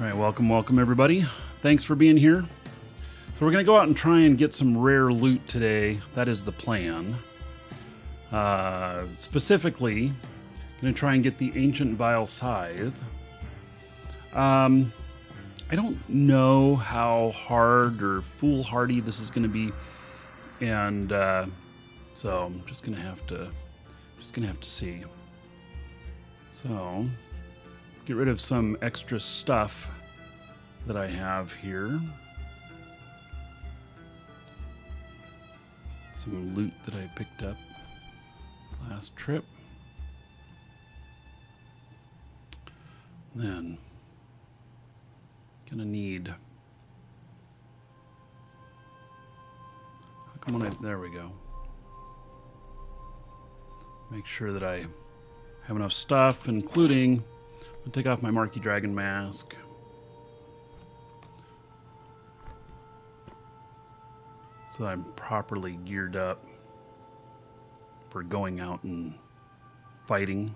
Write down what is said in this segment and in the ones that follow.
All right, welcome everybody. Thanks for being here. So we're going to go out and try and get some rare loot today. That is the plan. Specifically, going to try and get the Ancient Vile Scythe. I don't know how hard or foolhardy this is going to be, and so I'm just going to have to see. So, get rid of some extra stuff that I have here. Some loot that I picked up last trip. Then, gonna need. How come when there we go. Make sure that I have enough stuff, including. I'll take off my Markee Dragon mask. So I'm properly geared up for going out and fighting.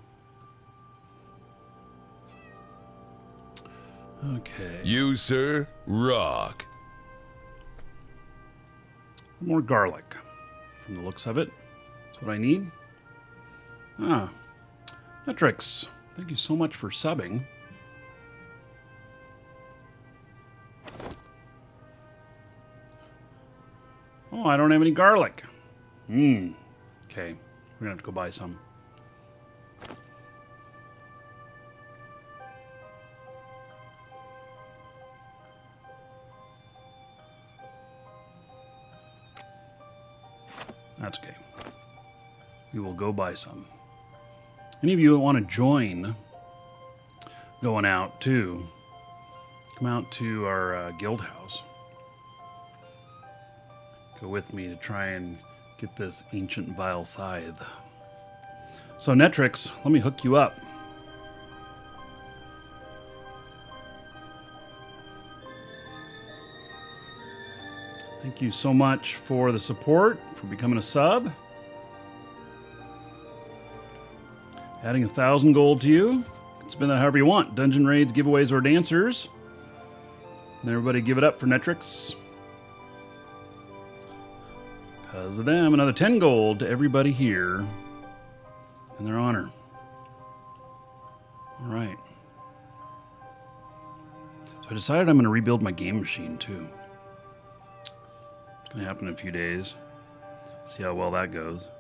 Okay. You, sir, rock. More garlic. From the looks of it. That's what I need. Ah. Metrics. Thank you so much for subbing. Oh, I don't have any garlic. Okay. We're gonna have to go buy some. That's okay. We will go buy some. Any of you that want to join going out too, come out to our guild house. Go with me to try and get this Ancient Vile Scythe. So Netrix, let me hook you up. Thank you so much for the support, for becoming a sub. Adding 1,000 gold to you. Spend that however you want. Dungeon raids, giveaways, or dancers. And everybody give it up for Netrix. Because of them, another 10 gold to everybody here in their honor. All right. So I decided I'm going to rebuild my game machine too. It's going to happen in a few days. See how well that goes.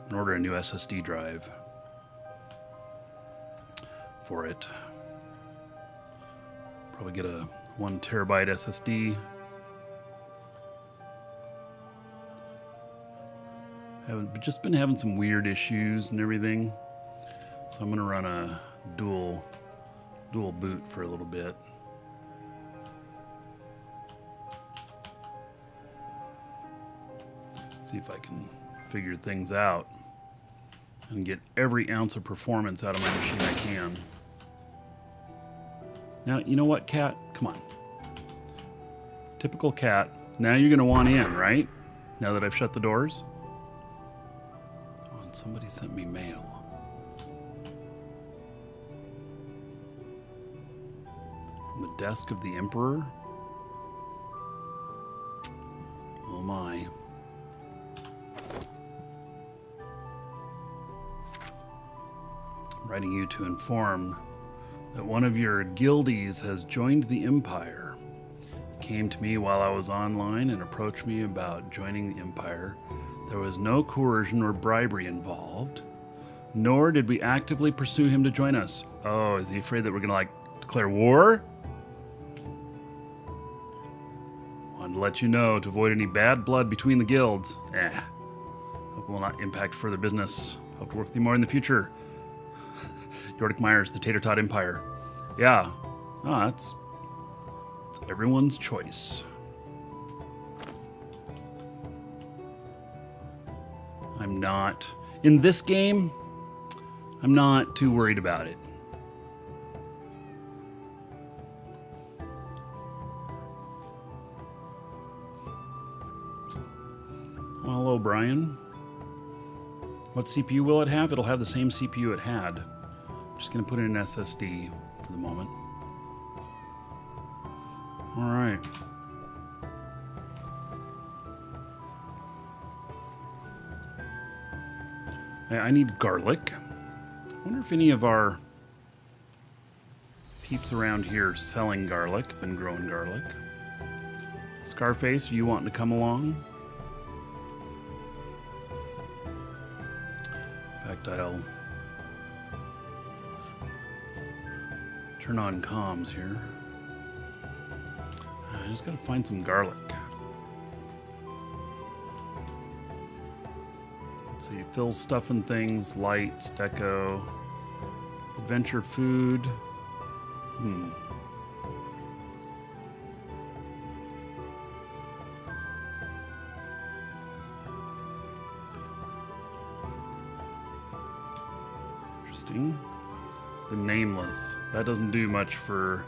And order a new SSD drive for it. Probably get a 1 terabyte SSD. I've just been having some weird issues and everything, so I'm gonna run a dual boot for a little bit. See if I can figure things out and get every ounce of performance out of my machine I can. Now, you know what, cat? Come on. Typical cat. Now you're going to want in, right? Now that I've shut the doors? Oh, and somebody sent me mail. From the desk of the Emperor? Oh my. Writing you to inform that one of your guildies has joined the Empire. Came to me while I was online and approached me about joining the Empire. There was no coercion or bribery involved, nor did we actively pursue him to join us. Oh, is he afraid that we're gonna declare war? Wanted to let you know to avoid any bad blood between the guilds. Hope it will not impact further business. Hope to work with you more in the future. Yordic Myers, the Tater Tot Empire. Yeah. Oh, it's everyone's choice. I'm not... In this game, I'm not too worried about it. Well, hello, Brian. What CPU will it have? It'll have the same CPU it had. Just going to put in an SSD for the moment. All right. I need garlic. I wonder if any of our peeps around here selling garlic, been growing garlic. Scarface, you wanting to come along? In fact, I'll turn on comms here. I just gotta find some garlic. Let's see, Phil's stuffing things, lights, deco, adventure food. Interesting. The nameless. That doesn't do much for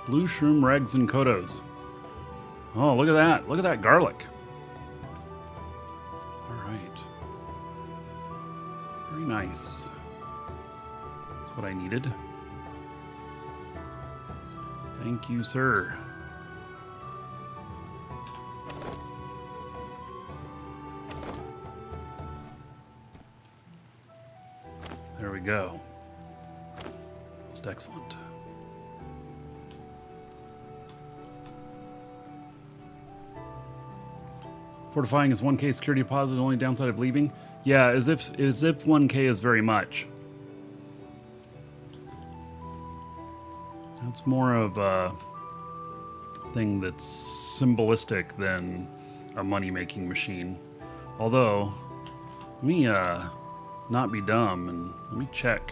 blue shroom, regs, and kodos. Oh, look at that. Look at that garlic. All right. Very nice. That's what I needed. Thank you, sir. There we go. Most excellent. Fortifying is 1K security deposit, only downside of leaving. Yeah, as if 1K is very much. It's more of a thing that's symbolistic than a money-making machine. Although, let me not be dumb and let me check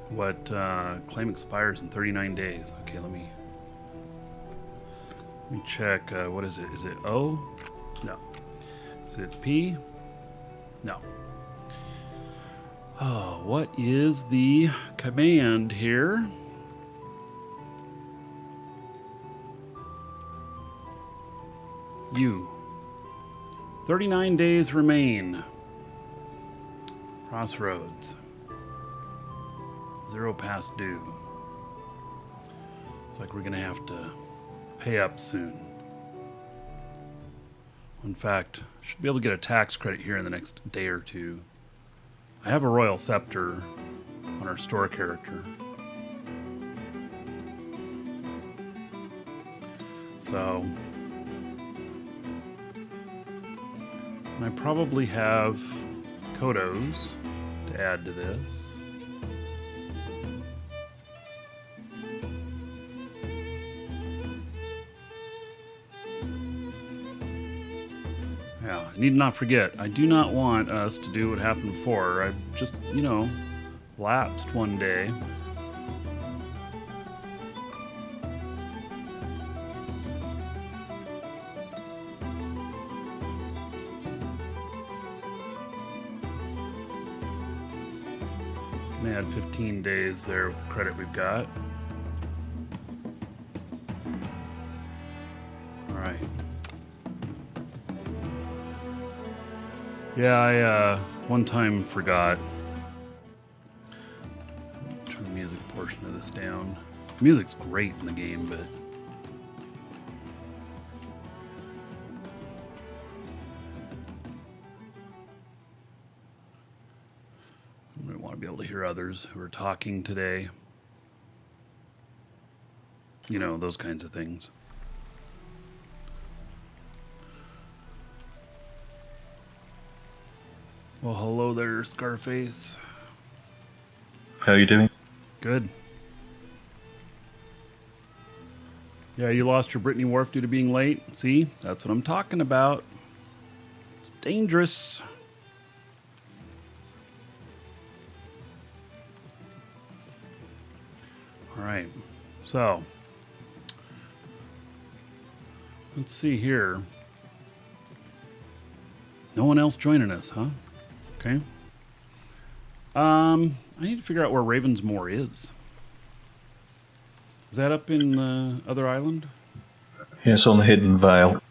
what claim expires in 39 days. Okay, let me check. What is it? Is it O? No. Is it P? No. Oh, what is the command here? U. 39 days remain. Crossroads. 0 past due. It's like we're gonna have to pay up soon. In fact, I should be able to get a tax credit here in the next day or two. I have a Royal Scepter on our store character. So, and I probably have Kodos to add to this. Yeah, I need not forget, I do not want us to do what happened before. I just, lapsed one day. Add 15 days there with the credit we've got. All right. Yeah, I one time forgot. Turn the music portion of this down. The music's great in the game, but I want to be able to hear others who are talking today. You know, those kinds of things. Well, hello there, Scarface. How are you doing? Good. Yeah, you lost your Brittany Wharf due to being late. See? That's what I'm talking about. It's dangerous. All right. So, let's see here. No one else joining us, huh? Okay. I need to figure out where Ravensmoor is. Is that up in the other island? Yes, on the Hidden Vale.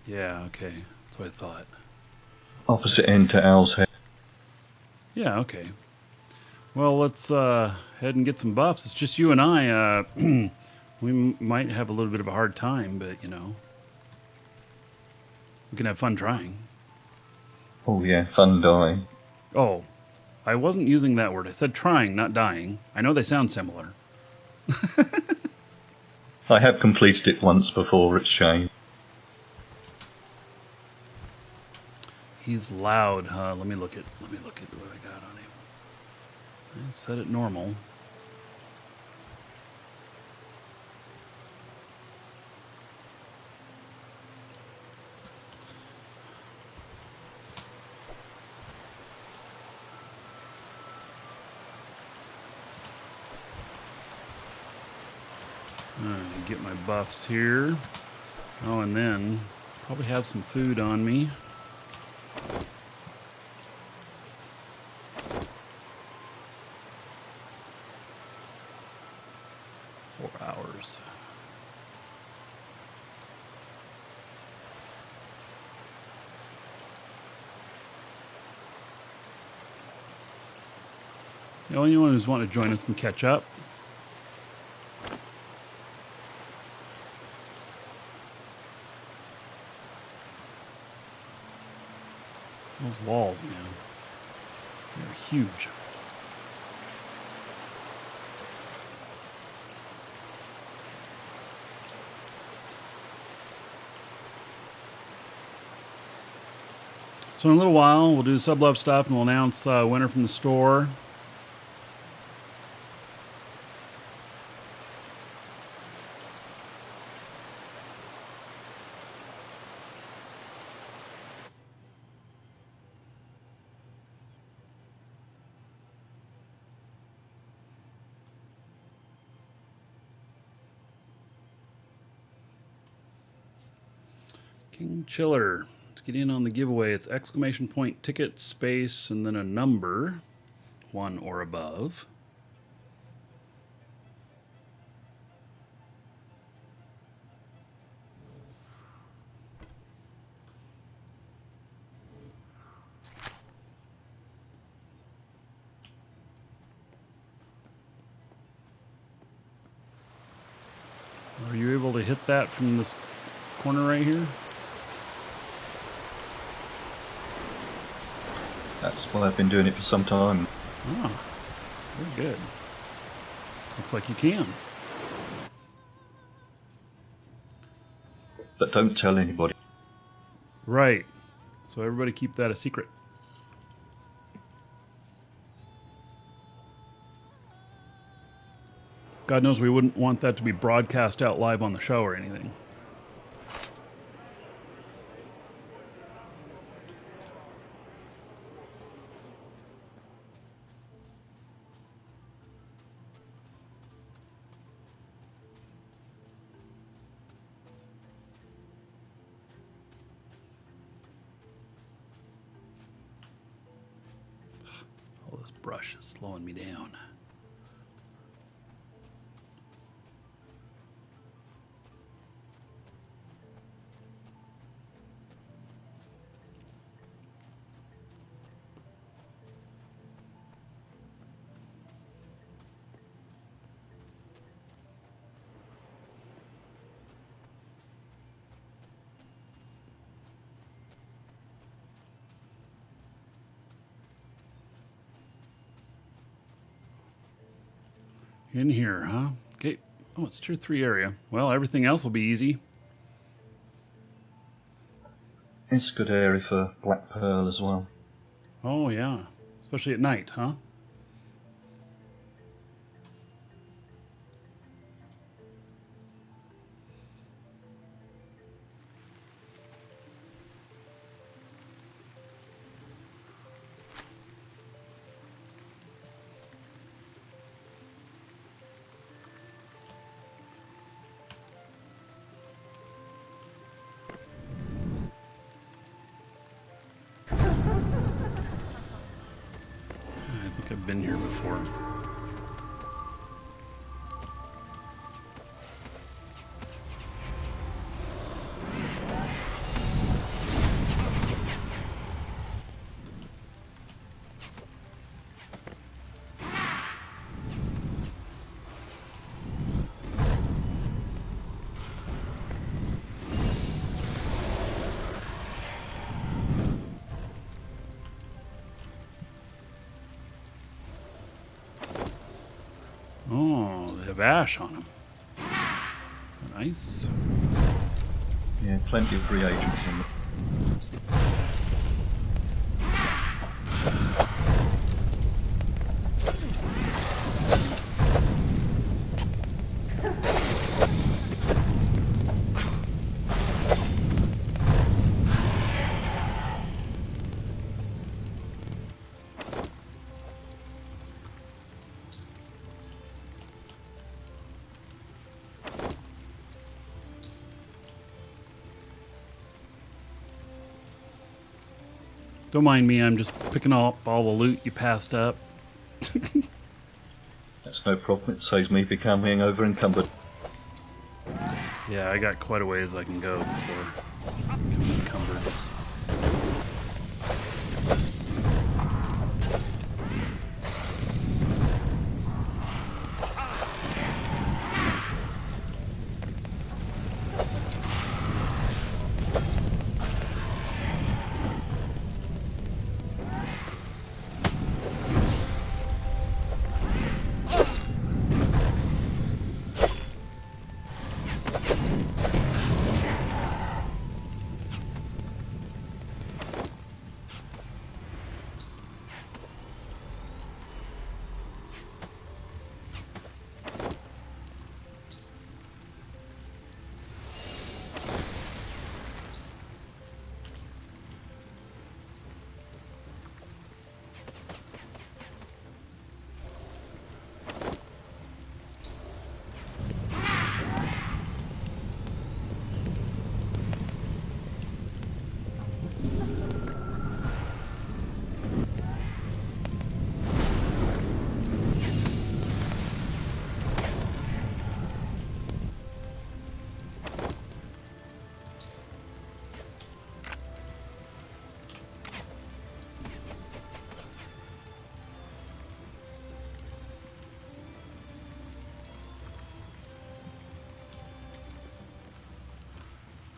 Yeah, okay. That's what I thought. Opposite end to Owl's Head. Yeah, okay. Well, let's head and get some buffs. It's just you and I. We might have a little bit of a hard time, but, you know, we can have fun trying. Oh yeah, fun dying. Oh, I wasn't using that word. I said trying, not dying. I know they sound similar. I have completed it once before, it's shame. He's loud, huh? Let me look at what I got on him. I set it normal. Get my buffs here. Oh, and then probably have some food on me. Hours. The only one who's want to join us can catch up. Those walls, man. They're huge. So in a little while, we'll do the sub-love stuff and we'll announce winner from the store. King Chiller. To get in on the giveaway, it's exclamation point, ticket, space, and then a number, 1 or above. Are you able to hit that from this corner right here? That's why I've been doing it for some time. Oh, very good. Looks like you can. But don't tell anybody. Right. So everybody keep that a secret. God knows we wouldn't want that to be broadcast out live on the show or anything. Oh, this brush is slowing me down. In here, huh? Okay. Oh, it's tier 3 area. Well, everything else will be easy. It's a good area for Black Pearl as well. Oh, yeah. Especially at night, huh? I've been here before. they have ash on them. Nice. Yeah, plenty of reagents in there. Don't mind me, I'm just picking up all the loot you passed up. That's no problem. It saves me becoming over encumbered. Yeah, I got quite a ways I can go before becoming encumbered.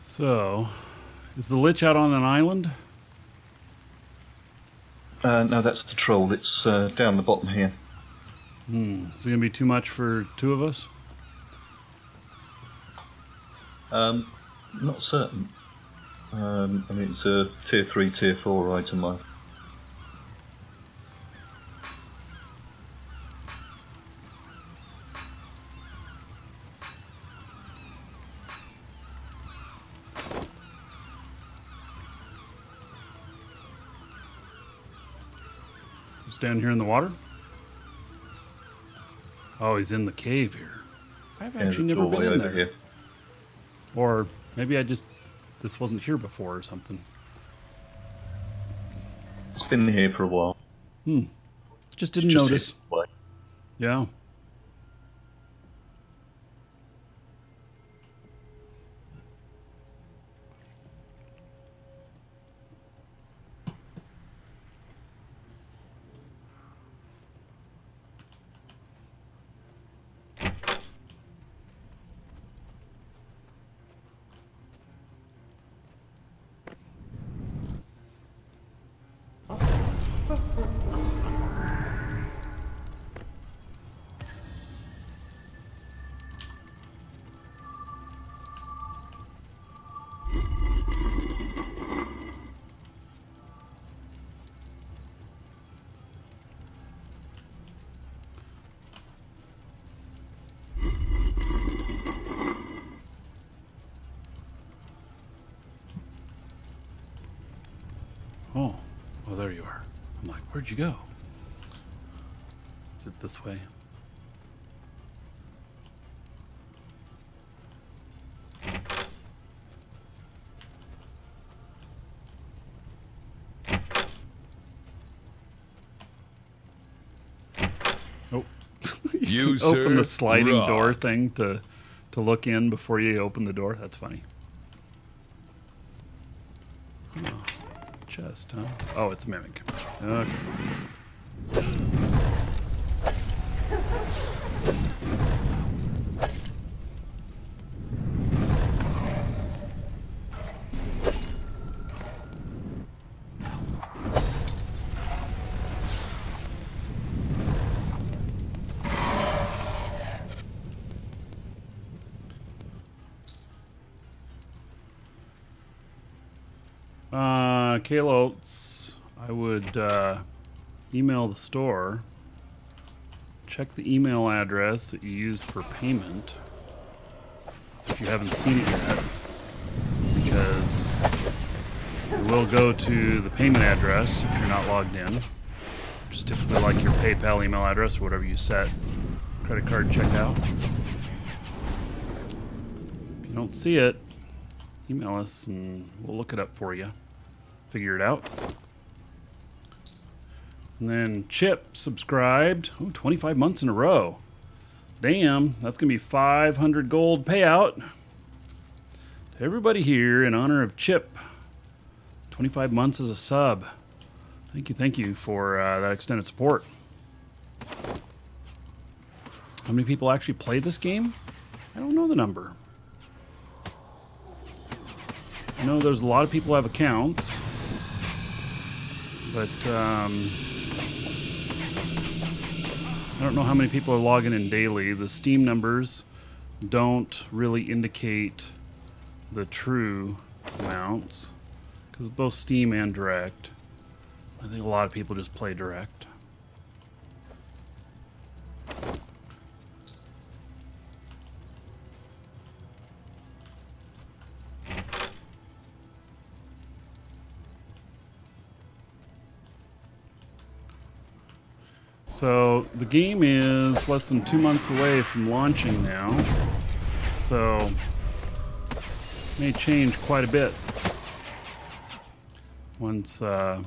So, is the Lich out on an island? No, that's the troll. It's down the bottom here. Is it going to be too much for two of us? Not certain. I mean, it's a tier 3, tier 4 item. He's down here in the water? Oh, he's in the cave here. I've actually never been in there. Here. Or maybe this wasn't here before or something. It's been here for a while. Just didn't Just notice. here. Yeah. Oh, well, there you are. I'm like, where'd you go? Is it this way? Oh, You, open the sir, sliding rock. door thing to look in before you open the door. That's funny. Oh, chest, huh? Oh, it's a mimic. Okay. Kayla Oates, I would email the store. Check the email address that you used for payment if you haven't seen it yet, because it will go to the payment address if you're not logged in. Just typically like your PayPal email address or whatever you set. Credit card checkout. If you don't see it, email us and we'll look it up for you. Figure it out. And then Chip subscribed. Oh, 25 months in a row. Damn, that's going to be 500 gold payout to everybody here in honor of Chip. 25 months as a sub. Thank you for that extended support. How many people actually play this game? I don't know the number. I know there's a lot of people who have accounts, but I don't know how many people are logging in daily. The Steam numbers don't really indicate the true amounts, because both Steam and Direct. I think a lot of people just play Direct. So the game is less than 2 months away from launching now, so it may change quite a bit once the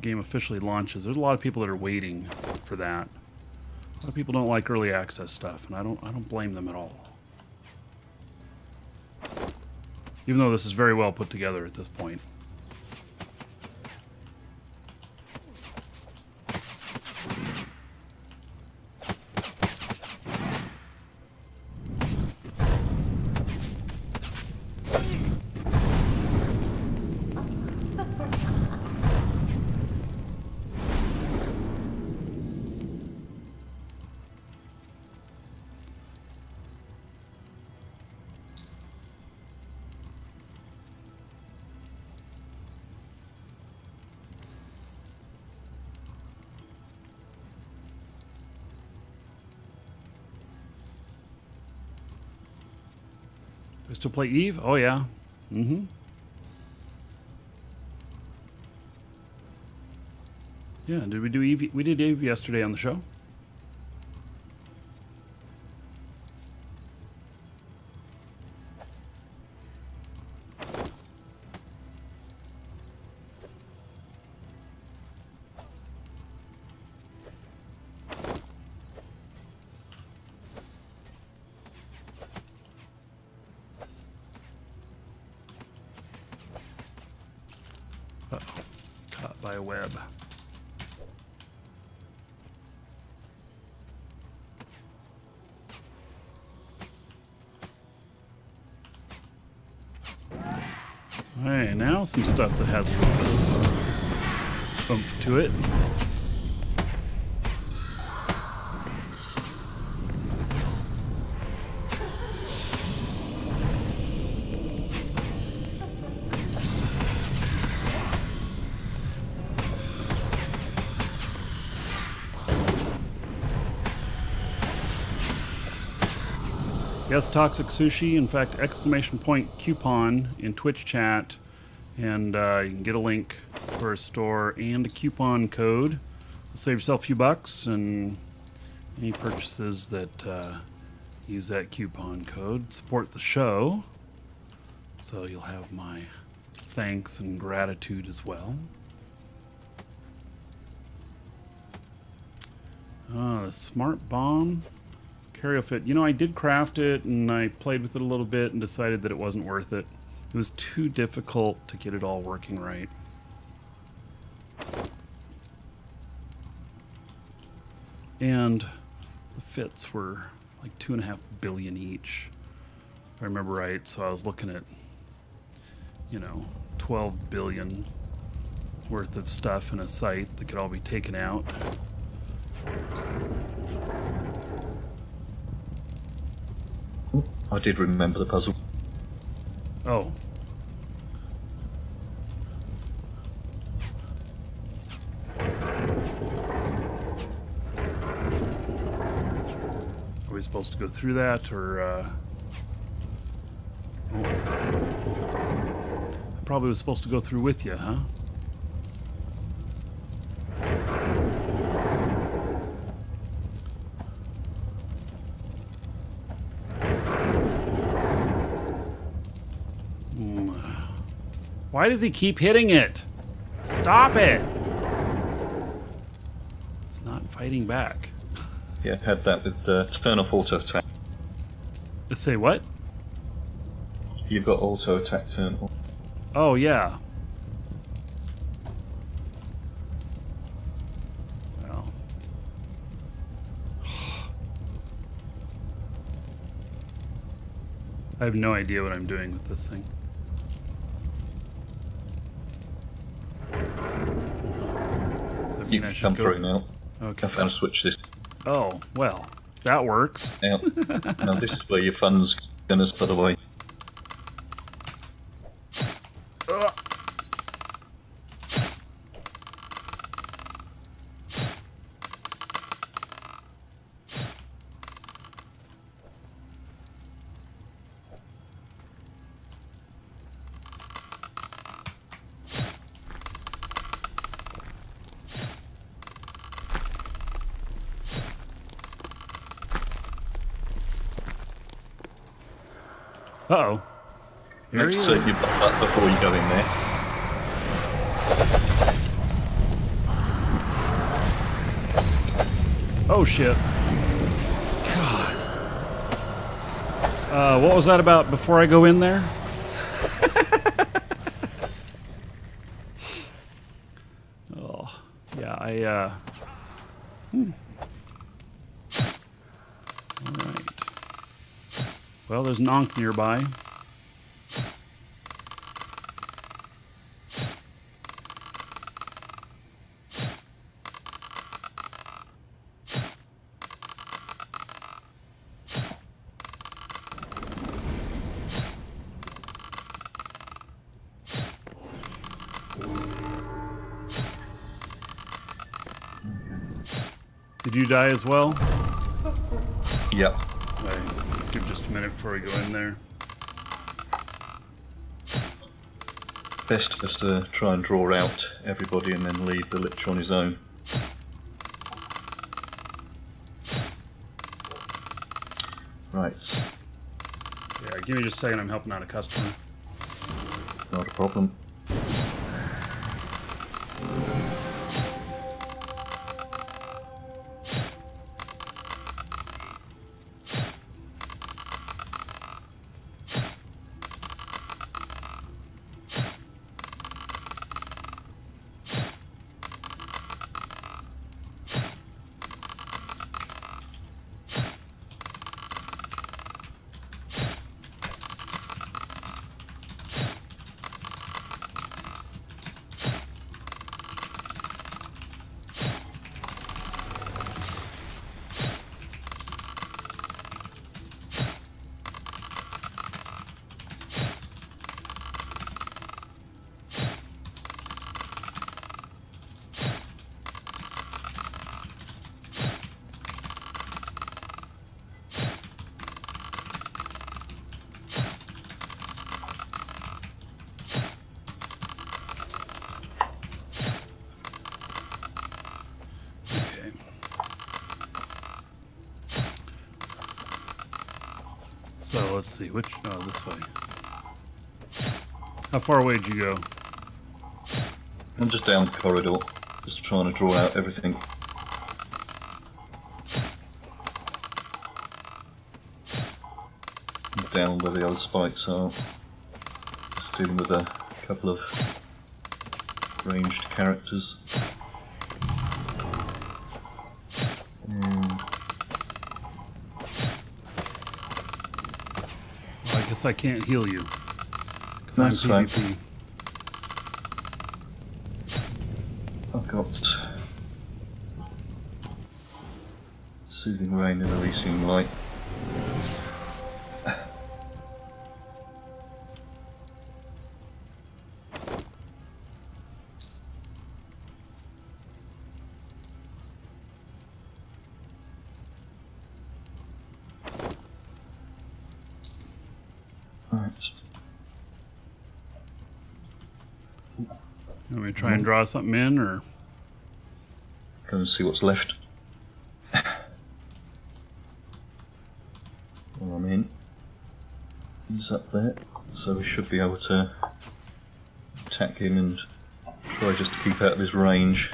game officially launches. There's a lot of people that are waiting for that. A lot of people don't like early access stuff, and I don't blame them at all. Even though this is very well put together at this point. Do I still play Eve? Oh yeah. Mm-hmm. Yeah, did we do Eve? We did Eve yesterday on the show. Uh-oh. Caught by a web. Alright, now some stuff that has a little bit of oomph to it. Yes, Toxic Sushi. In fact, exclamation point coupon in Twitch chat, and you can get a link to our store and a coupon code. Save yourself a few bucks, and any purchases that use that coupon code support the show. So you'll have my thanks and gratitude as well. The smart bomb. Carriofit. You know, I did craft it and I played with it a little bit and decided that it wasn't worth it. It was too difficult to get it all working right. And the fits were like 2.5 billion each, if I remember right. So I was looking at, 12 billion worth of stuff in a site that could all be taken out. I did remember the puzzle. Oh. we supposed to go through that, or... I probably was supposed to go through with you, huh? Why does he keep hitting it? Stop it! It's not fighting back. Yeah, had that with turn off auto attack. Say what? You've got auto attack turn off. Oh, yeah. Well. I have no idea what I'm doing with this thing. You can come through now. Okay. I found a switch this Oh, well, that works. out. Now this is where your fun's gonna start away. Ugh. Uh-oh. Here Make he sure is. you've got that before you go in there. Oh, shit. God. What was that about before I go in there? Oh, yeah, All right. Well, there's an Ankh nearby. Did you die as well? Yep. Right. Let's give just a minute before we go in there. Best just to try and draw out everybody and then leave the Lich on his own. Right. Yeah, give me just a second. I'm helping out a customer. Not a problem. Okay. So let's see. Which? Oh, this way. How far away did you go? I'm just down the corridor, just trying to draw out everything. Down where the other spikes are. Just dealing with a couple of ranged characters. Well, I guess I can't heal you. Because I'm That's fine. PvP. I've got Soothing Rain and Releasing Light. You want me to try and draw something in, or? Go and see what's left. Well, I'm in. He's up there, so we should be able to attack him and try just to keep out of his range.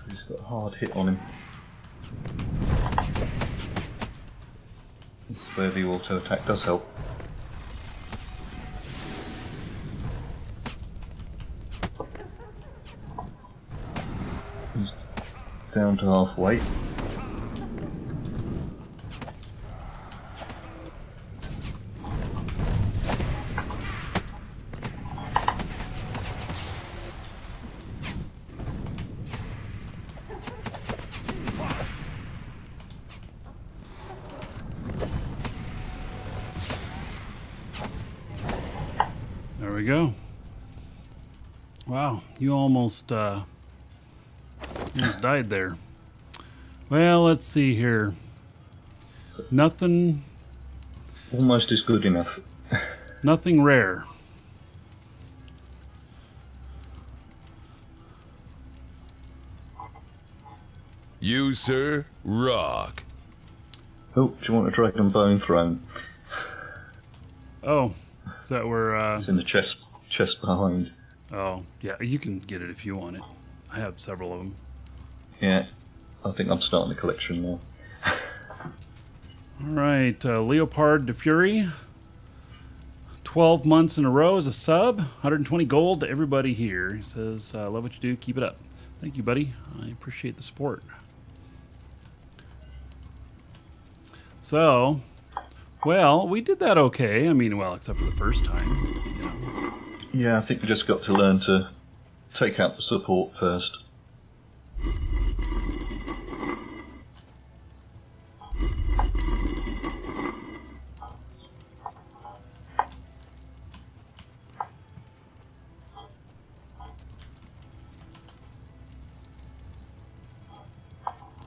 He's got a hard hit on him. This is where the auto attack does help. He's down to halfway. There we go. Wow, you almost died there. Well, let's see here. Nothing Almost is good enough. Nothing rare. You, sir, rock. Oh, do you want a dragon bone throne? Oh, is that where... It's in the chest behind. Oh, yeah, you can get it if you want it. I have several of them. Yeah, I think I'm starting a collection now. All right, Leopard de Fury. 12 months in a row as a sub. 120 gold to everybody here. He says, love what you do. Keep it up. Thank you, buddy. I appreciate the support. So, well, we did that okay. I mean, well, except for the first time. You know. Yeah, I think we just got to learn to take out the support first.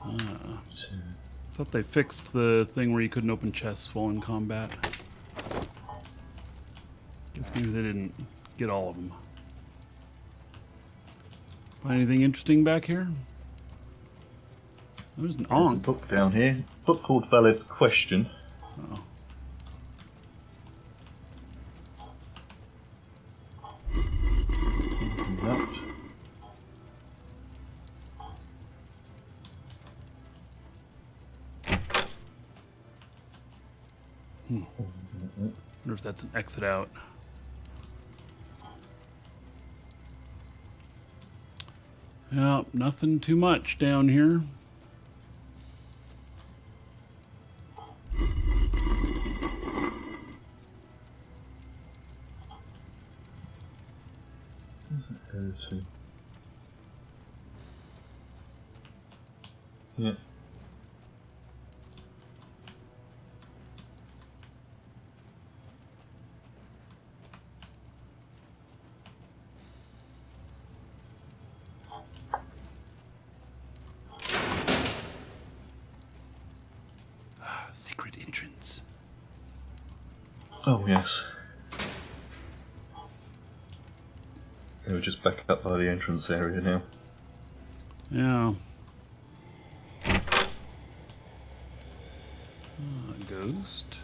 I thought they fixed the thing where you couldn't open chests while in combat. Guess maybe they didn't get all of them. Find anything interesting back here? There's an There's a Ankh. book down here. Book called Valid Question. Oh. That. Wonder if that's an exit out. Yeah, nothing too much down here. Yeah. Secret entrance. Oh, yes. We're just back up by the entrance area now. Yeah. Ghost.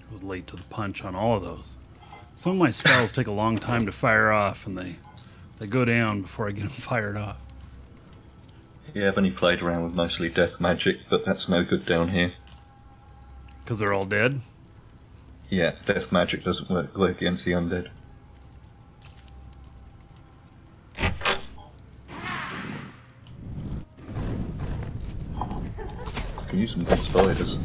I was late to the punch on all of those. Some of my spells take a long time to fire off, and they go down before I get them fired off. Yeah, I've only played around with mostly death magic, but that's no good down here. Because they're all dead? Yeah, death magic doesn't work against the undead. I can use some big spiders.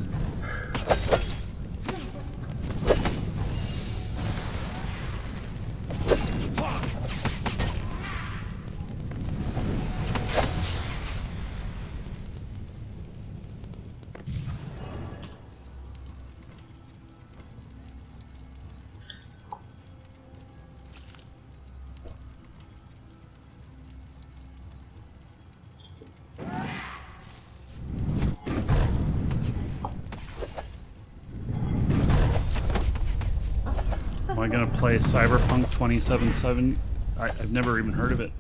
Am I going to play Cyberpunk 2077? I've never even heard of it.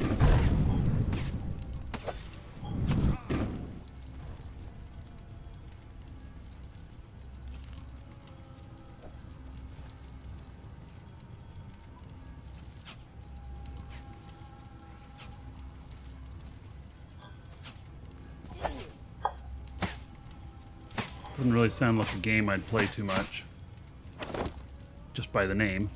Doesn't really sound like a game I'd play too much. Just by the name.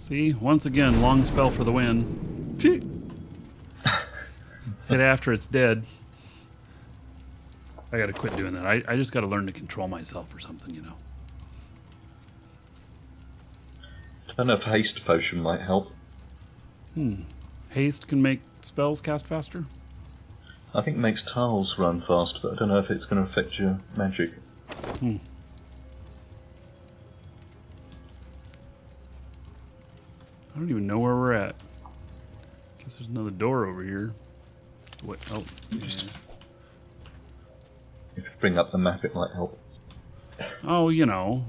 See, once again, long spell for the win. Hit after it's dead. I gotta quit doing that. I just gotta learn to control myself or something, you know. I don't know if haste potion might help. Haste can make spells cast faster? I think it makes tiles run fast, but I don't know if it's going to affect your magic. I don't even know where we're at. Guess there's another door over here. That's the way. Oh, yeah. If you bring up the map, it might help. Oh, you know,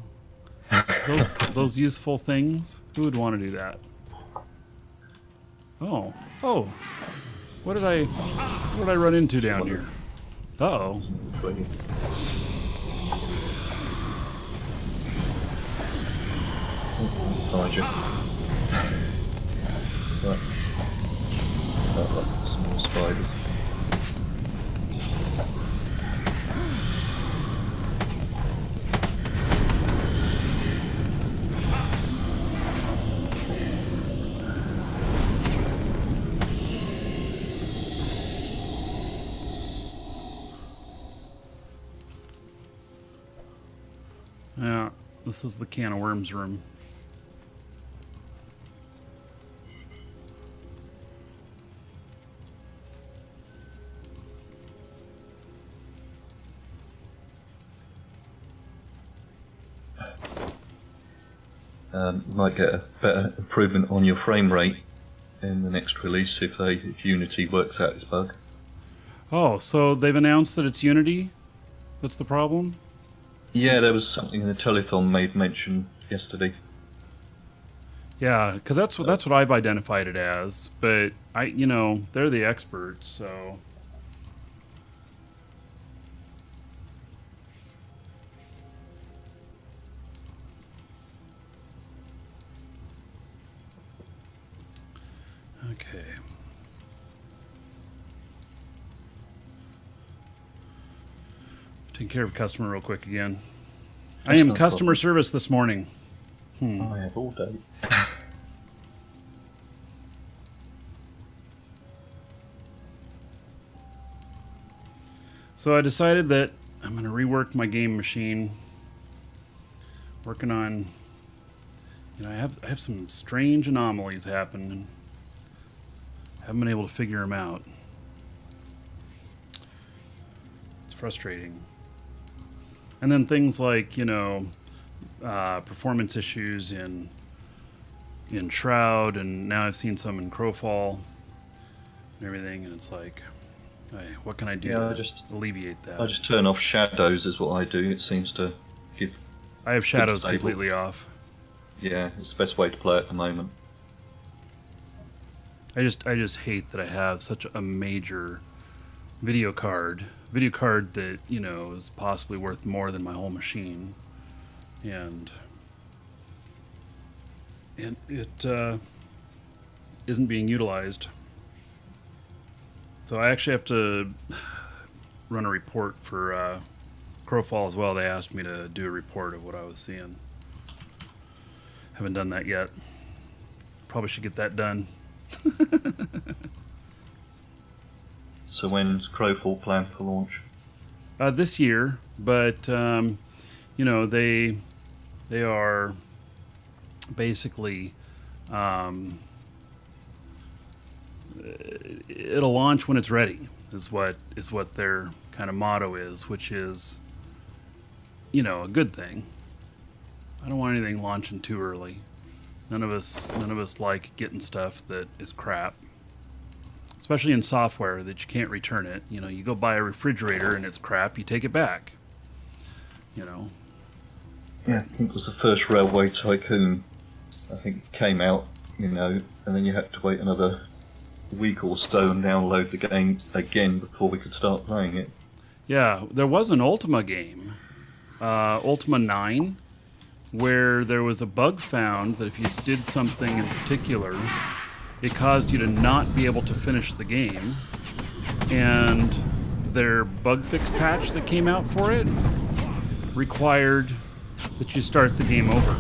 those useful things. Who would want to do that? Oh, what did I run into down here? Uh-oh. Behind you. Right. Some more spiders. Yeah, this is the can of worms room. You might get a better improvement on your frame rate in the next release if Unity works out its bug. Oh, so they've announced that it's Unity? That's the problem? Yeah, there was something in the telethon made mention yesterday. Yeah, because that's what I've identified it as. But they're the experts, so. Okay. Take care of a customer real quick again. I am customer service this morning. I have all day. So I decided that I'm going to rework my game machine. Working on, I have some strange anomalies happen, and haven't been able to figure them out. frustrating. And then things like, performance issues in Shroud, and now I've seen some in Crowfall and everything, and it's like, hey, what can I do to alleviate that? I just turn off shadows is what I do. It seems to give... I have shadows completely off. Yeah, it's the best way to play at the moment. I just hate that I have such a major video card that, is possibly worth more than my whole machine. And it isn't being utilized. So I actually have to run a report for Crowfall as well. They asked me to do a report of what I was seeing. Haven't done that yet. Probably should get that done. So when's Crowfall planned for launch? This year, but they are basically it'll launch when it's ready. Is what their kind of motto is, which is a good thing. I don't want anything launching too early. None of us like getting stuff that is crap. Especially in software that you can't return it. You go buy a refrigerator and it's crap, you take it back. Yeah, I think it was the first Railway Tycoon. I think it came out, and then you had to wait another week or so and download the game again before we could start playing it. Yeah, there was an Ultima game, Ultima 9, where there was a bug found that if you did something in particular, it caused you to not be able to finish the game. And their bug fix patch that came out for it required that you start the game over,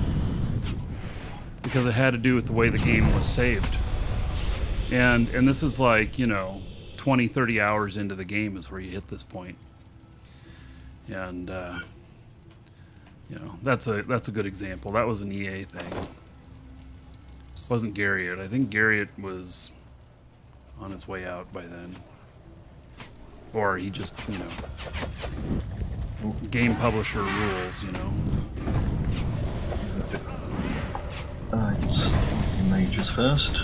because it had to do with the way the game was saved. And this is like, 20, 30 hours into the game is where you hit this point. And, that's a good example. That was an EA thing. It wasn't Garriott. I think Garriott was on his way out by then. Or he just, game publisher rules, Alright, mages first.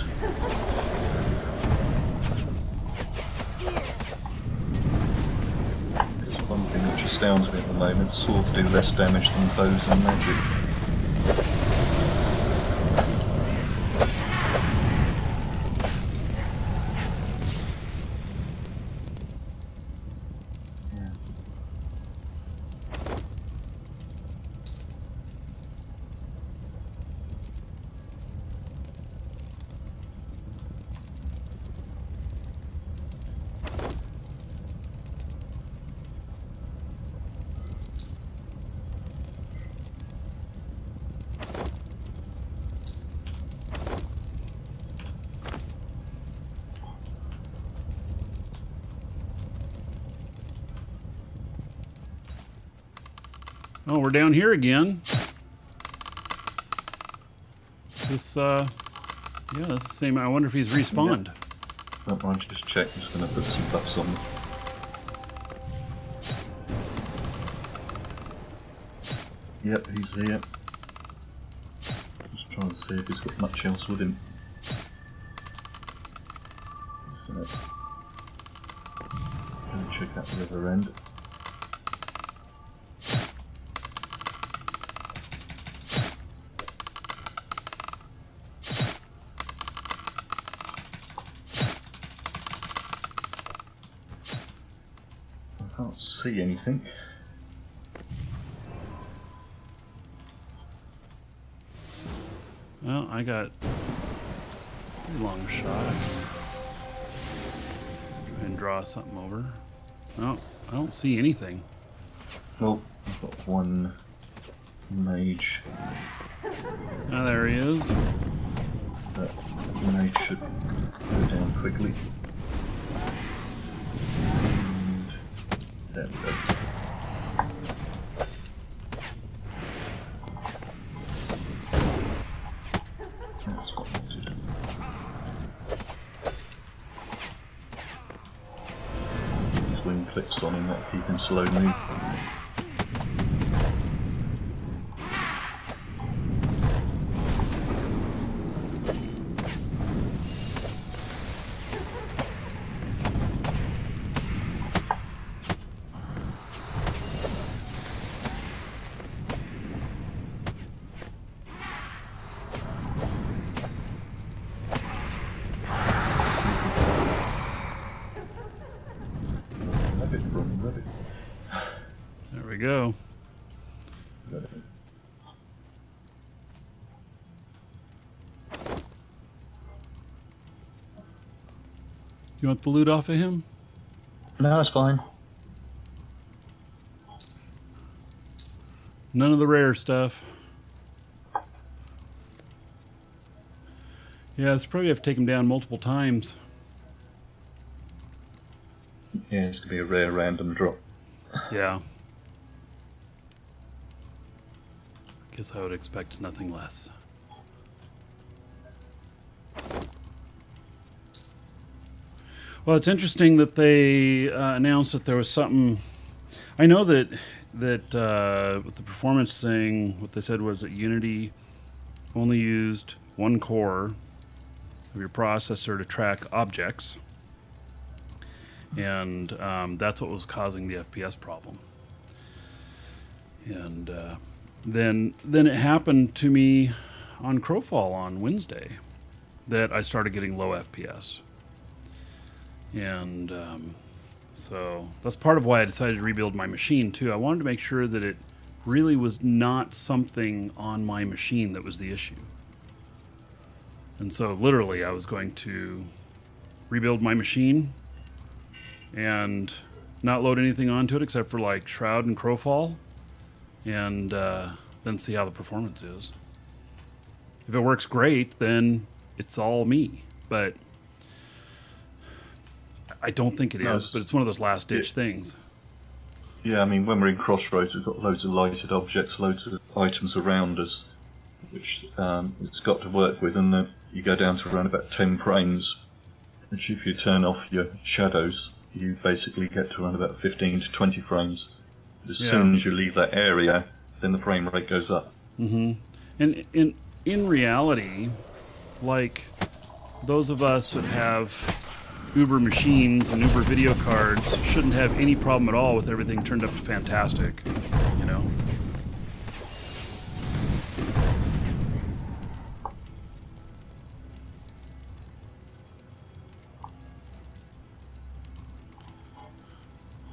There's one thing which astounds me at the moment, swords do less damage than bows and magic. Oh, we're down here again. This, yeah, that's the same. I wonder if he's respawned. Don't mind, just check. I'm just going to put some buffs on. Yep, he's here. Just trying to see if he's got much else with him. Just going to check out the other end. Can't see anything. Well, I got a long shot. Try and draw something over. No, I don't see anything. Well, I've got one mage. Ah, there he is. That mage should go down quickly. There we go. That's what I wanted. swing clicks on him, that'll keep him slow moving. There we go. You want the loot off of him? No, that's fine. None of the rare stuff. Yeah, it's probably have to take him down multiple times. Yeah, it's going to be a rare random drop. Yeah. Guess I would expect nothing less. Well, it's interesting that they announced that there was something. I know that with the performance thing, what they said was that Unity only used one core of your processor to track objects, and that's what was causing the FPS problem. And then it happened to me on Crowfall on Wednesday that I started getting low FPS. And so that's part of why I decided to rebuild my machine too. I wanted to make sure that it really was not something on my machine that was the issue. And so literally I was going to rebuild my machine and not load anything onto it except for like Shroud and Crowfall, and then see how the performance is. If it works great, then it's all me. But I don't think it is, but it's one of those last-ditch things. Yeah, I mean, when we're in Crossroads, we've got loads of lighted objects, loads of items around us, which it's got to work with, and then you go down to around about 10 frames, which if you turn off your shadows, you basically get to around about 15 to 20 frames. As soon as you leave that area, then the frame rate goes up. Mm-hmm. And in reality, like those of us that have Uber machines and Uber video cards shouldn't have any problem at all with everything turned up to fantastic, you know?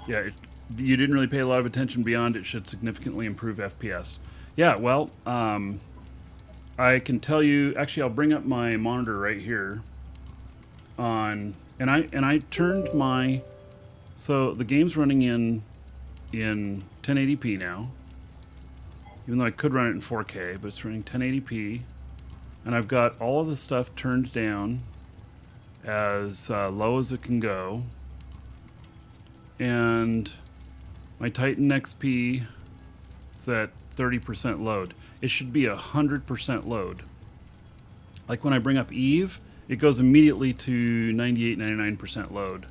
Yeah, you didn't really pay a lot of attention beyond it should significantly improve FPS. Yeah, well, I can tell you, actually I'll bring up my monitor right here on, and I turned my, so the game's running in 1080p now, even though I could run it in 4K, but it's running 1080p, and I've got all of the stuff turned down as low as it can go, and my Titan XP is at 30% load. It should be 100% load. Like when I bring up Eve, it goes immediately to 98, 99% load.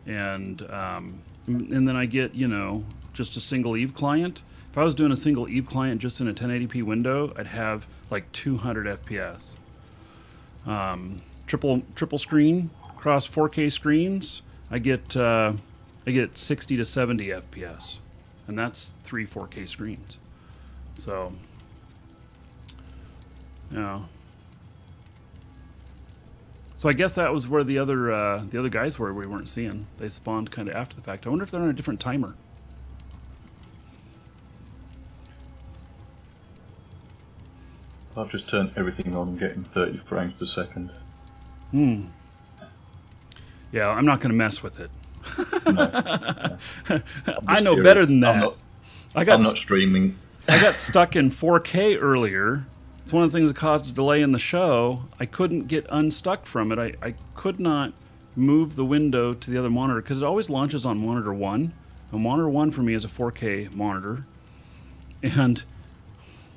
And then I get, you know, just a single Eve client. If I was doing a single Eve client just in a 1080p window, I'd have like 200 FPS. Triple screen across 4K screens, I get 60 to 70 FPS, and that's 3 4K screens. So, yeah. So I guess that was where the other guys were we weren't seeing. They spawned kind of after the fact. I wonder if they're on a different timer. I've just turned everything on and getting 30 frames per second. Yeah, I'm not going to mess with it. No. I know better than that. I'm not streaming. I got stuck in 4K earlier. It's one of the things that caused a delay in the show. I couldn't get unstuck from it. I could not move the window to the other monitor because it always launches on monitor 1. And monitor 1 for me is a 4K monitor. And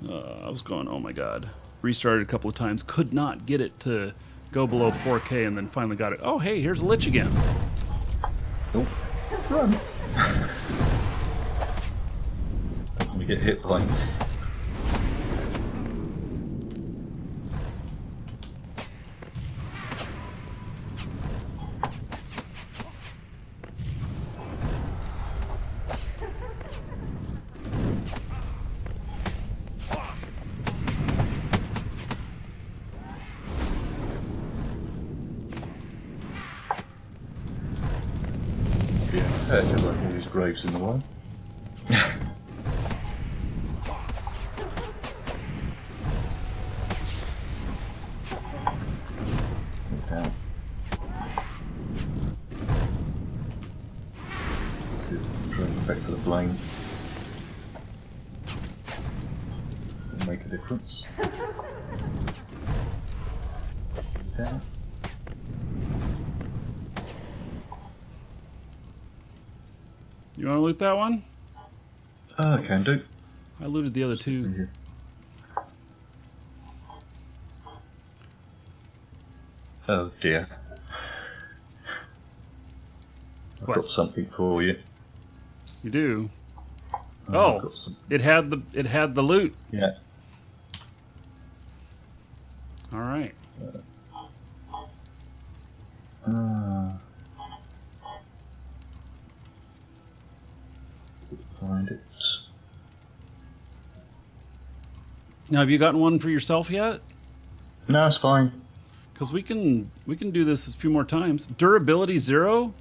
I was going, oh my god. Restarted a couple of times. Could not get it to go below 4K, and then finally got it. Oh, hey, here's Lich again. Nope. Run! Don't want to get hit by him. Like all these graves in the way. Down. Let's see if we can drain back to the flame. It'll make a difference. Down. You want to loot that one? Can do. I looted the other two. Oh dear. I've What? got something for you. You do? I've Oh, got some- it had the loot. Yeah. All right. Find it. Now, have you gotten one for yourself yet? No, it's fine. Because we can do this a few more times. Durability 0.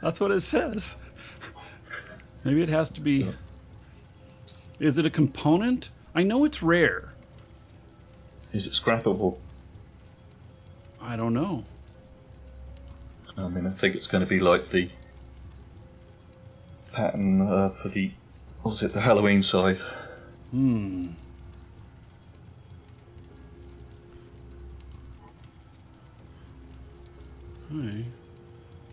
That's what it says. Maybe it has to be. Is it a component? I know it's rare. Is it scrappable? I don't know. I mean, I think it's going to be like the pattern for the, what was it, the Halloween scythe. Hmm. Alright.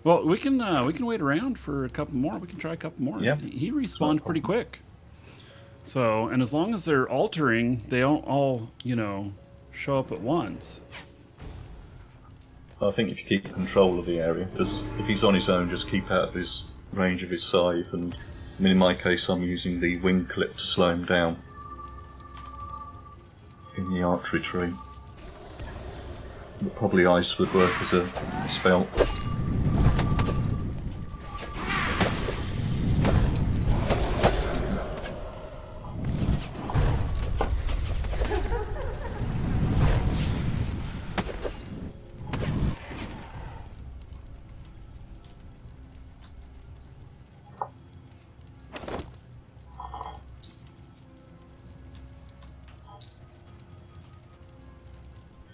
Well, we can wait around for a couple more. We can try a couple more. Yeah. He respawns pretty quick. So, and as long as they're altering, they don't all, show up at once. I think if you keep control of the area, because if he's on his own, just keep out of his range of his scythe. And I mean, in my case, I'm using the wing clip to slow him down in the archery tree. But probably ice would work as a spell.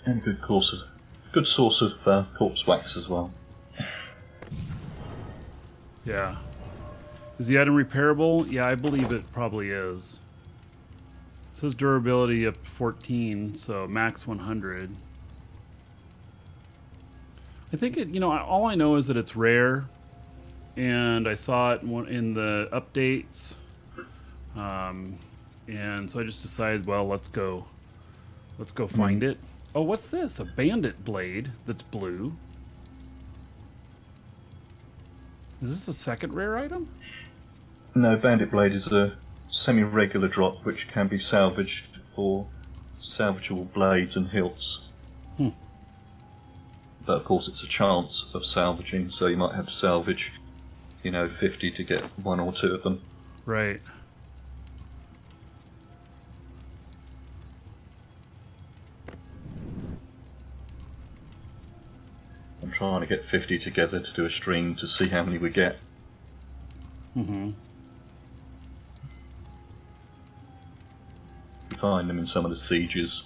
And a good source of corpse wax as well. Yeah. Is the item repairable? Yeah, I believe it probably is. It says durability up to 14, so max 100. I think it, all I know is that it's rare, and I saw it in the updates, and so I just decided, well, let's go find it. Oh, what's this? A bandit blade that's blue. Is this a second rare item? No, Bandit Blade is a semi-regular drop which can be salvaged for salvageable blades and hilts. But of course it's a chance of salvaging, so you might have to salvage, 50 to get one or two of them. Right. I'm trying to get 50 together to do a stream to see how many we get. Mm-hmm. You find them in some of the sieges.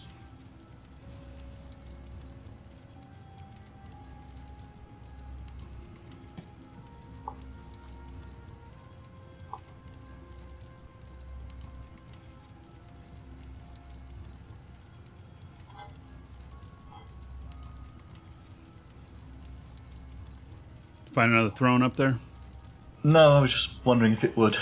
Find another throne up there? No, I was just wondering if it would.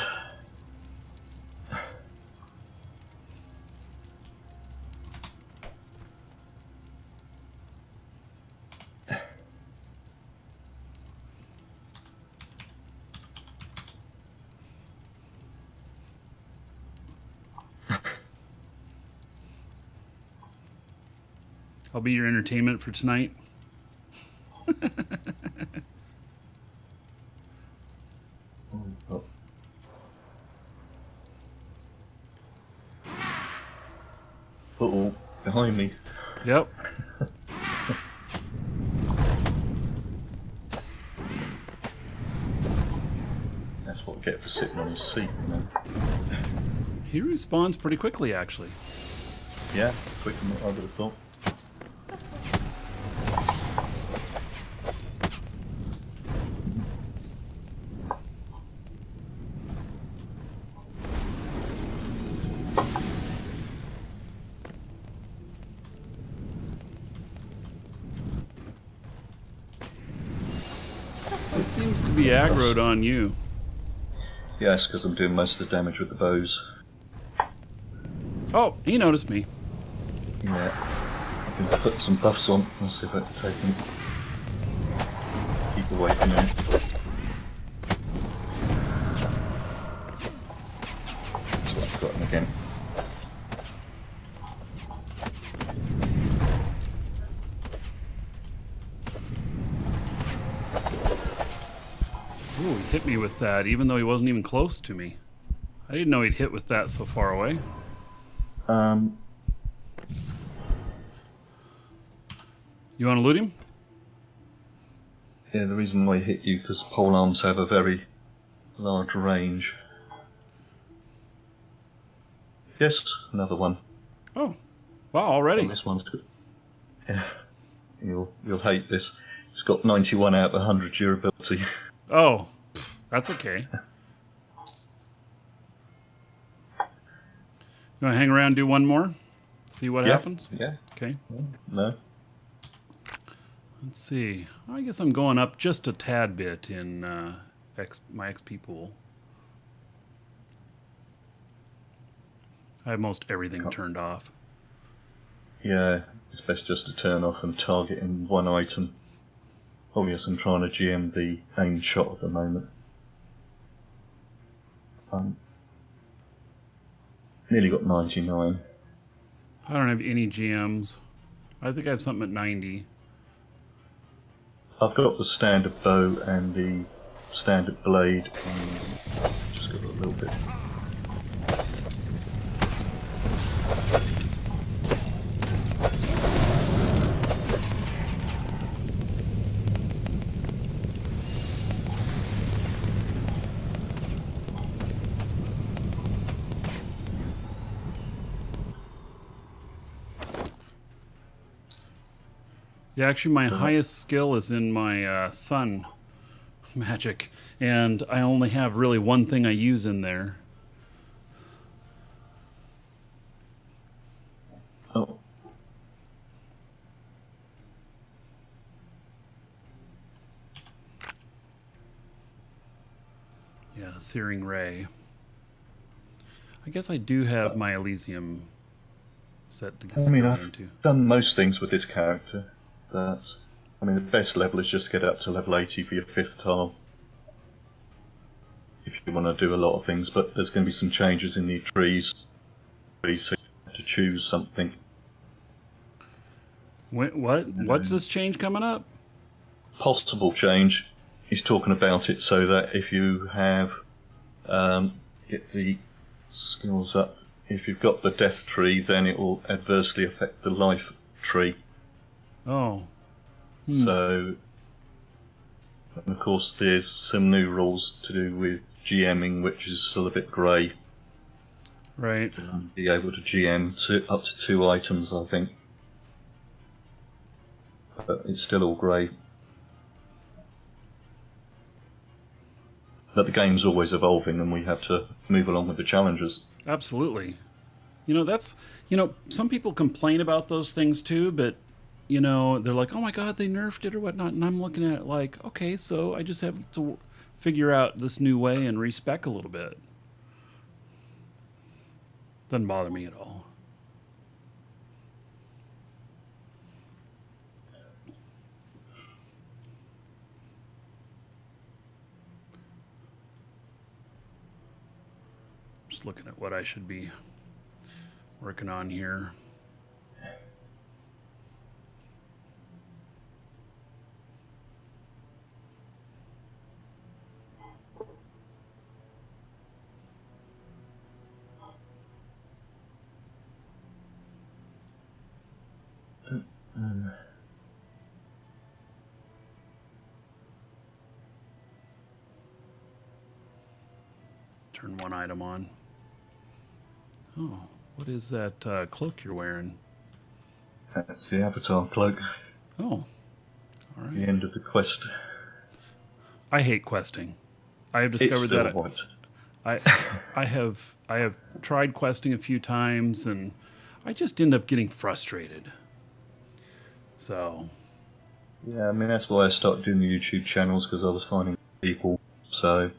I'll be your entertainment for tonight. Oh. Uh-oh, behind me. Yep. That's what I get for sitting on his seat, you know. He respawns pretty quickly, actually. Yeah, quicker than I would have thought. This seems to be aggroed on you. Yeah, it's because I'm doing most of the damage with the bows. Oh, he noticed me. Yeah, I can put some buffs on. Let's see if I can take him. Keep away from him. So I've got him again. Ooh, he hit me with that, even though he wasn't even close to me. I didn't know he'd hit with that so far away. You want to loot him? Yeah, the reason why he hit you because pole arms have a very large range. Yes, another one. Oh, wow, already. Oh, this one's good. Yeah, you'll hate this. It's got 91 out of 100 durability. Oh, pff, that's okay. You want to hang around and do one more? See what happens? Yeah. Okay. No. Let's see. I guess I'm going up just a tad bit in my XP pool. I have most everything turned off. Yeah, it's best just to turn off and target in one item. Oh yes, I'm trying to GM the aim shot at the moment. Nearly got 99. I don't have any GMs. I think I have something at 90. I've got the standard bow and the standard blade. Just got a little bit. Yeah, actually, my highest skill is in my sun magic, and I only have really one thing I use in there. Oh. Yeah, Searing Ray. I guess I do have my Elysium set to I mean, go I've into. done most things with this character, but I mean, the best level is just to get up to level 80 for your 5th tile. If you want to do a lot of things, but there's going to be some changes in the trees, so you have to choose something. What's this change coming up? Possible change. He's talking about it so that if you have get the skills up, if you've got the death tree, then it will adversely affect the life tree. Oh. So, and of course, there's some new rules to do with GMing, which is still a bit grey. Right. Be able to GM up to 2 items, I think. But it's still all grey. But the game's always evolving, and we have to move along with the challenges. Absolutely. Some people complain about those things too, but, they're like, oh my God, they nerfed it or whatnot. And I'm looking at it like, okay, so I just have to figure out this new way and respec a little bit. Doesn't bother me at all. Just looking at what I should be working on here. Turn one item on. Oh, what is that cloak you're wearing? That's the Avatar cloak. Oh, all right. The end of the quest. I hate questing. I have It's discovered still that white. I have tried questing a few times, and I just end up getting frustrated. So, Yeah, I mean, that's why I started doing the YouTube channels, because I was finding people, so...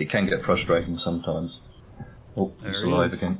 it can get frustrating sometimes. Oh, he's there he alive is. again.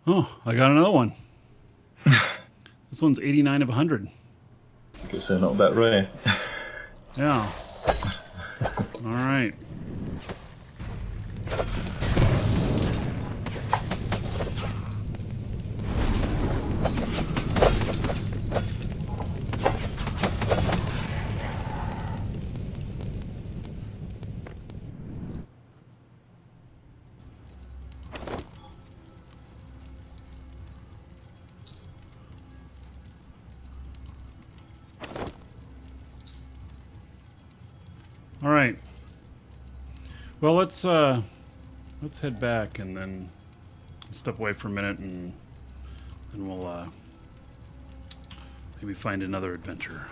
Oh, I got another one. This one's 89 of 100. I guess they're not that rare. Yeah. All right. All right. Well, let's head back and then step away for a minute, and then we'll maybe find another adventure.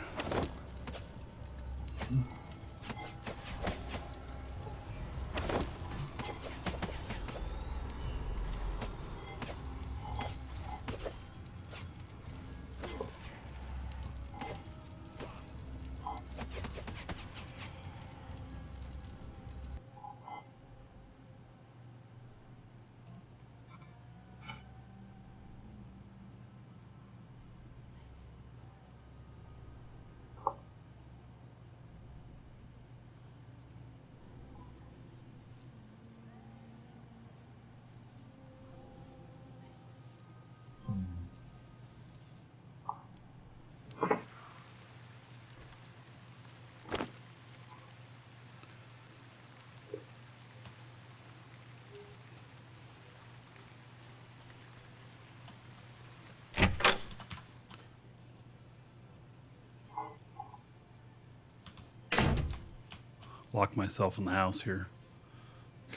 Lock myself in the house here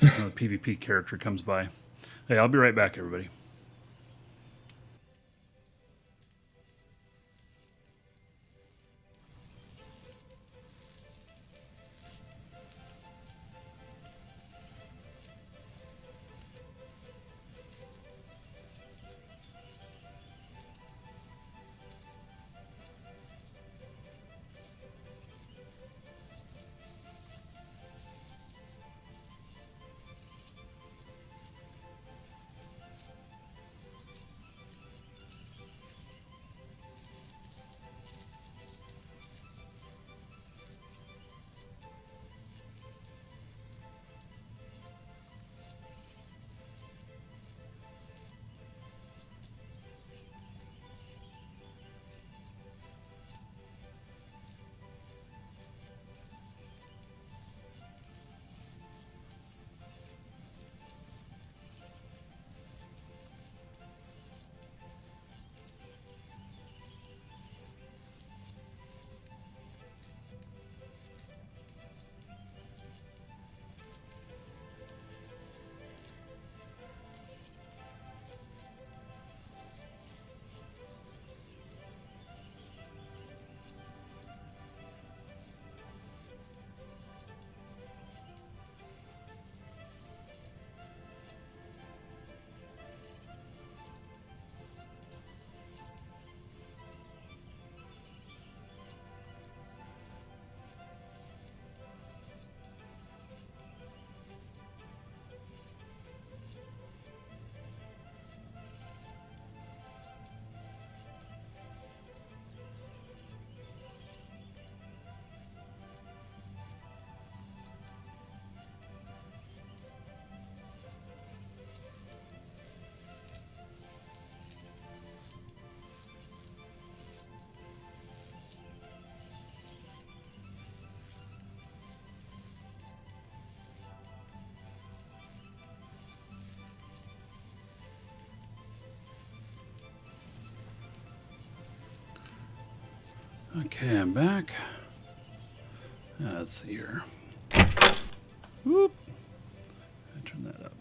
in case another PvP character comes by. Hey, I'll be right back, everybody. Okay, I'm back. Let's see here. Whoop. Turn that up.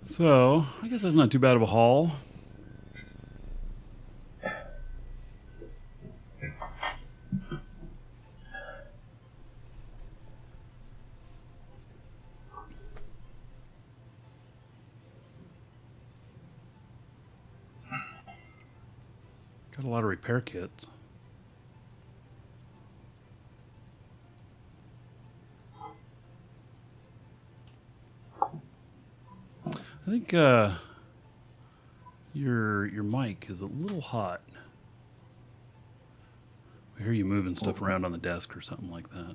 So, I guess that's not too bad of a haul. Got a lot of repair kits. I think your mic is a little hot. I hear you moving stuff around on the desk or something like that.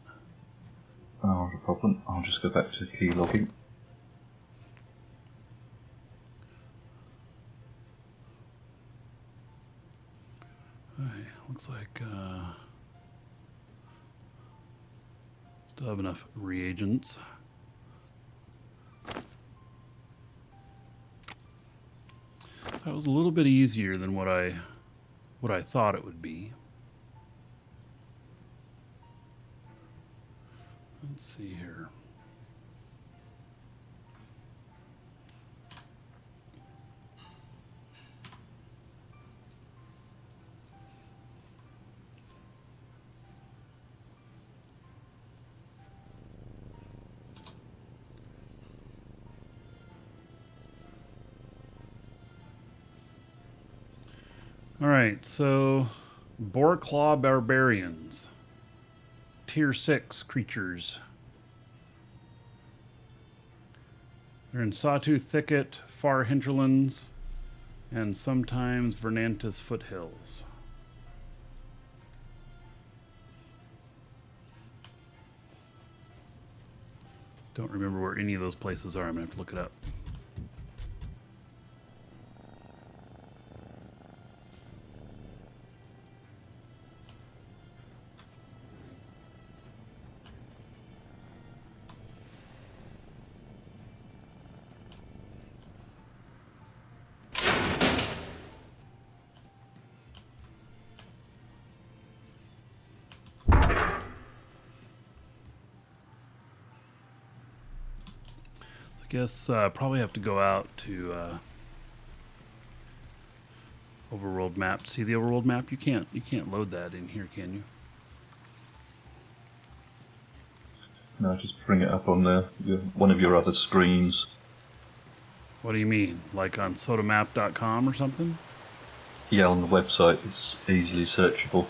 Oh, no problem. I'll just go back to key logging. Okay, looks like still have enough reagents. That was a little bit easier than what I thought it would be. Let's see here. All right, so Boarclaw Barbarians, Tier 6 creatures. They're in Sawtooth Thicket, Far Hinterlands, and sometimes Vernantis Foothills. Don't remember where any of those places are. I'm going to have to look it up. I guess probably have to go out to overworld map. See the overworld map? You can't load that in here, can you? No, just bring it up on one of your other screens. What do you mean? Like on sotamap.com or something? Yeah, on the website, it's easily searchable.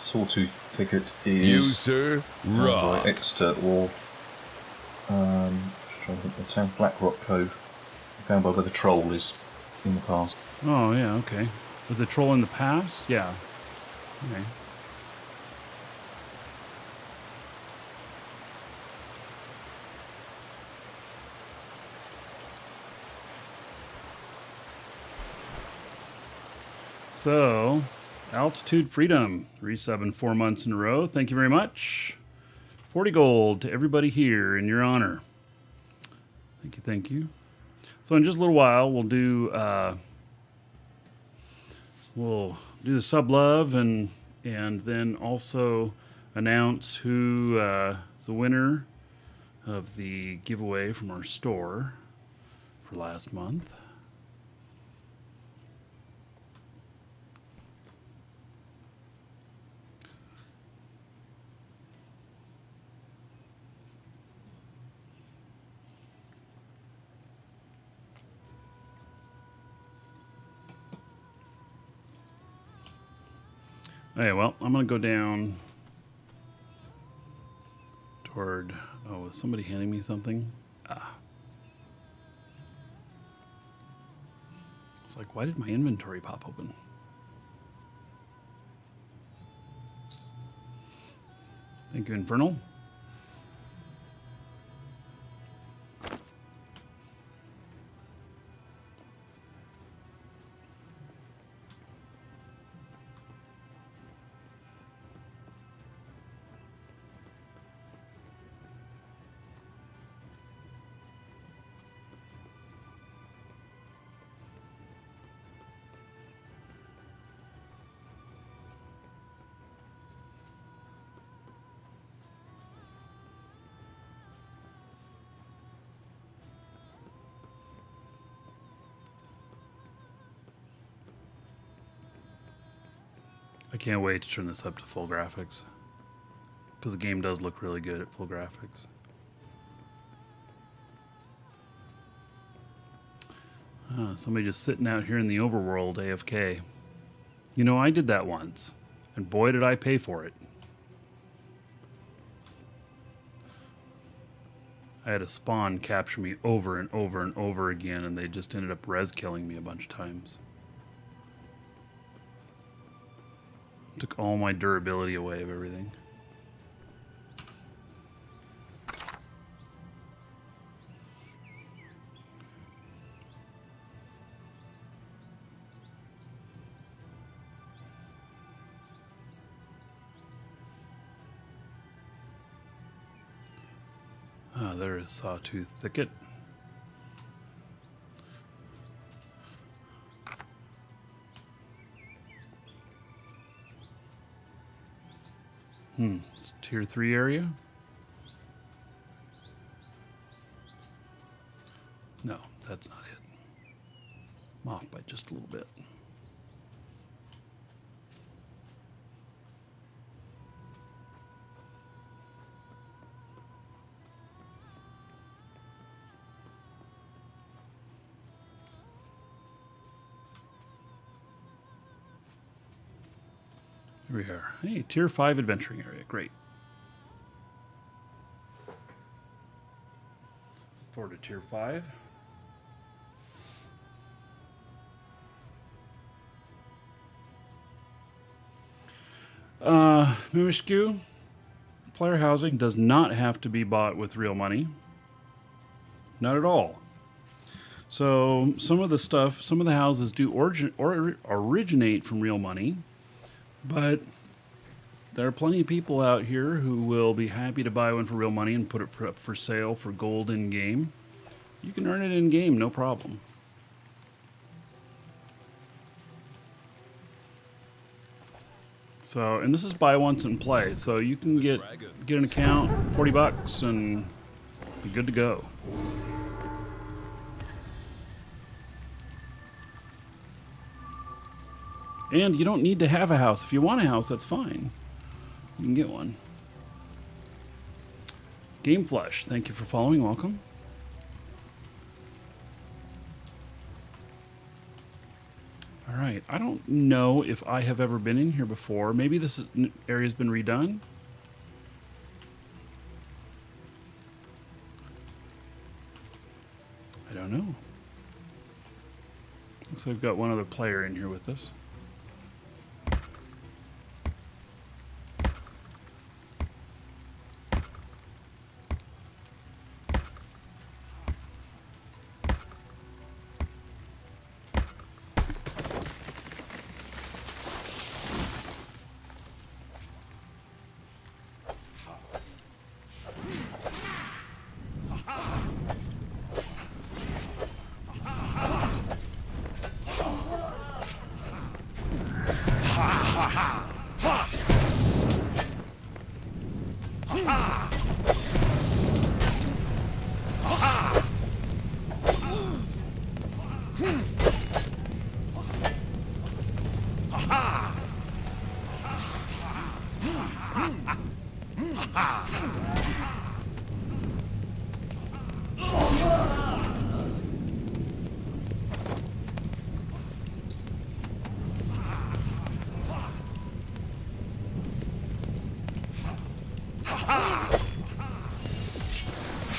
Sawtooth Thicket is You, sir, rock. by Exeter or just trying to think of the town, Blackrock Cove, found by where the troll is in the past. Oh, yeah, okay. With the troll in the past? Yeah. Okay. So, Altitude Freedom, resubbing 4 months in a row. Thank you very much. 40 gold to everybody here in your honor. Thank you, thank you. So in just a little while, we'll do the sub love and then also announce who is the winner of the giveaway from our store for last month. Okay, well, I'm going to go down Discord. Oh, is somebody handing me something? Ah. It's like, why did my inventory pop open? Thank you, Infernal. I can't wait to turn this up to full graphics, because the game does look really good at full graphics. Somebody just sitting out here in the overworld AFK. You know, I did that once, and boy did I pay for it. I had a spawn capture me over and over and over again, and they just ended up res killing me a bunch of times. Took all my durability away of everything. Ah, there is Sawtooth Thicket. It's tier 3 area? No, that's not it. I'm off by just a little bit. Here we are. Hey, tier 5 adventuring area. Great. Forward to tier 5. Mimishku, player housing does not have to be bought with real money. Not at all. So some of the stuff, some of the houses do originate from real money. But there are plenty of people out here who will be happy to buy one for real money and put it up for sale for gold in game. You can earn it in game, no problem. So, and this is buy once and play, so you can get an account, $40, and be good to go. And you don't need to have a house. If you want a house, that's fine. You can get one. Game Flush, thank you for following. Welcome. All right. I don't know if I have ever been in here before. Maybe this area's been redone. I don't know. Looks like we've got one other player in here with us.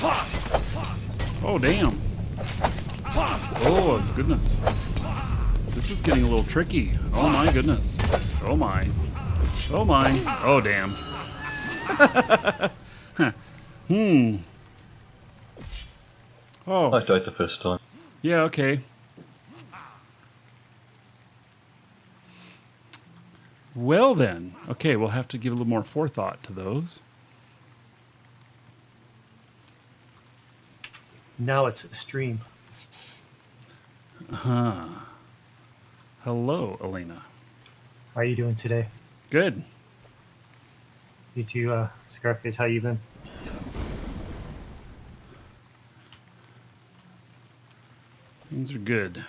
Oh, damn. Oh, goodness. This is getting a little tricky. Oh, my goodness. Oh, my. Oh, my. Oh, damn. Oh. I died the first time. Yeah, okay. Well, then. Okay, we'll have to give a little more forethought to those. Now it's a stream. Hello, Elena. How are you doing today? Good. You too, Scarface, how you been? Things are good.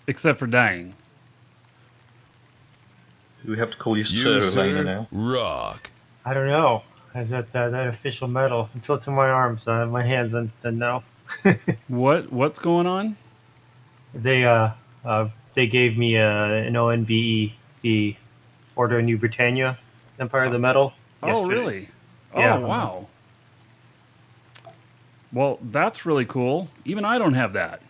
Except for dying. Do we have to call you You, Sir Elena sir, now? rock. I don't know. Is that official medal? Until it's in my arms, my hands, then no. What's going on? They gave me an ONBE, the Order of New Britannia, Empire of the Medal. Oh, yesterday. really? Yeah. Oh, wow. Well, that's really cool. Even I don't have that.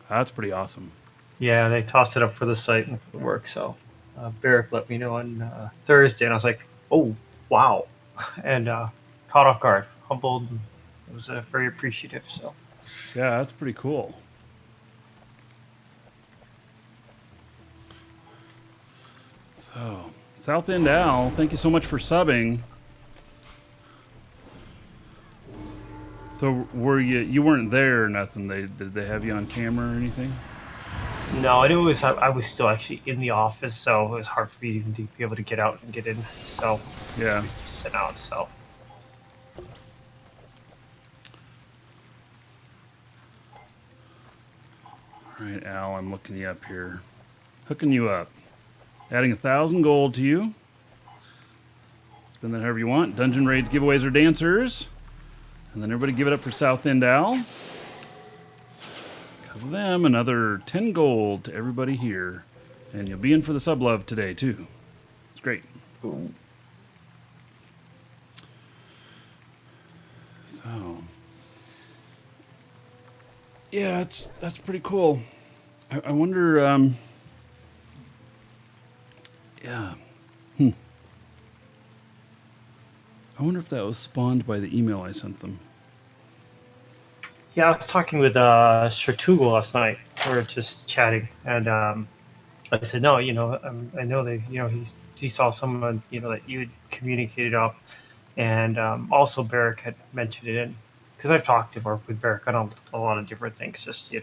That's pretty awesome. Yeah, they tossed it up for the site and for the work. So Barrick let me know on Thursday, and I was like, oh, wow. And caught off guard, humbled. And it was very appreciative. So Yeah, that's pretty cool. So, South End Al, thank you so much for subbing. So, were you weren't there or nothing? Did they have you on camera or anything? no, and I was still actually in the office, so it was hard for me even to be able to get out and get in. So Yeah. just sit out. So All right, Al, I'm looking you up here. Hooking you up. Adding 1,000 gold to you. Spend that however you want. Dungeon raids, giveaways, or dancers. And then everybody give it up for South End Al. Because of them, another 10 gold to everybody here. And you'll be in for the sub love today, too. It's great. Cool. So, yeah, that's pretty cool. I wonder, yeah. I wonder if that was spawned by the email I sent them. yeah, I was talking with Shroud last night. We were just chatting, and I said, no, I know that he saw someone that you had communicated up, and also Barrick had mentioned it in because I've talked to work with Barrick on a lot of different things, just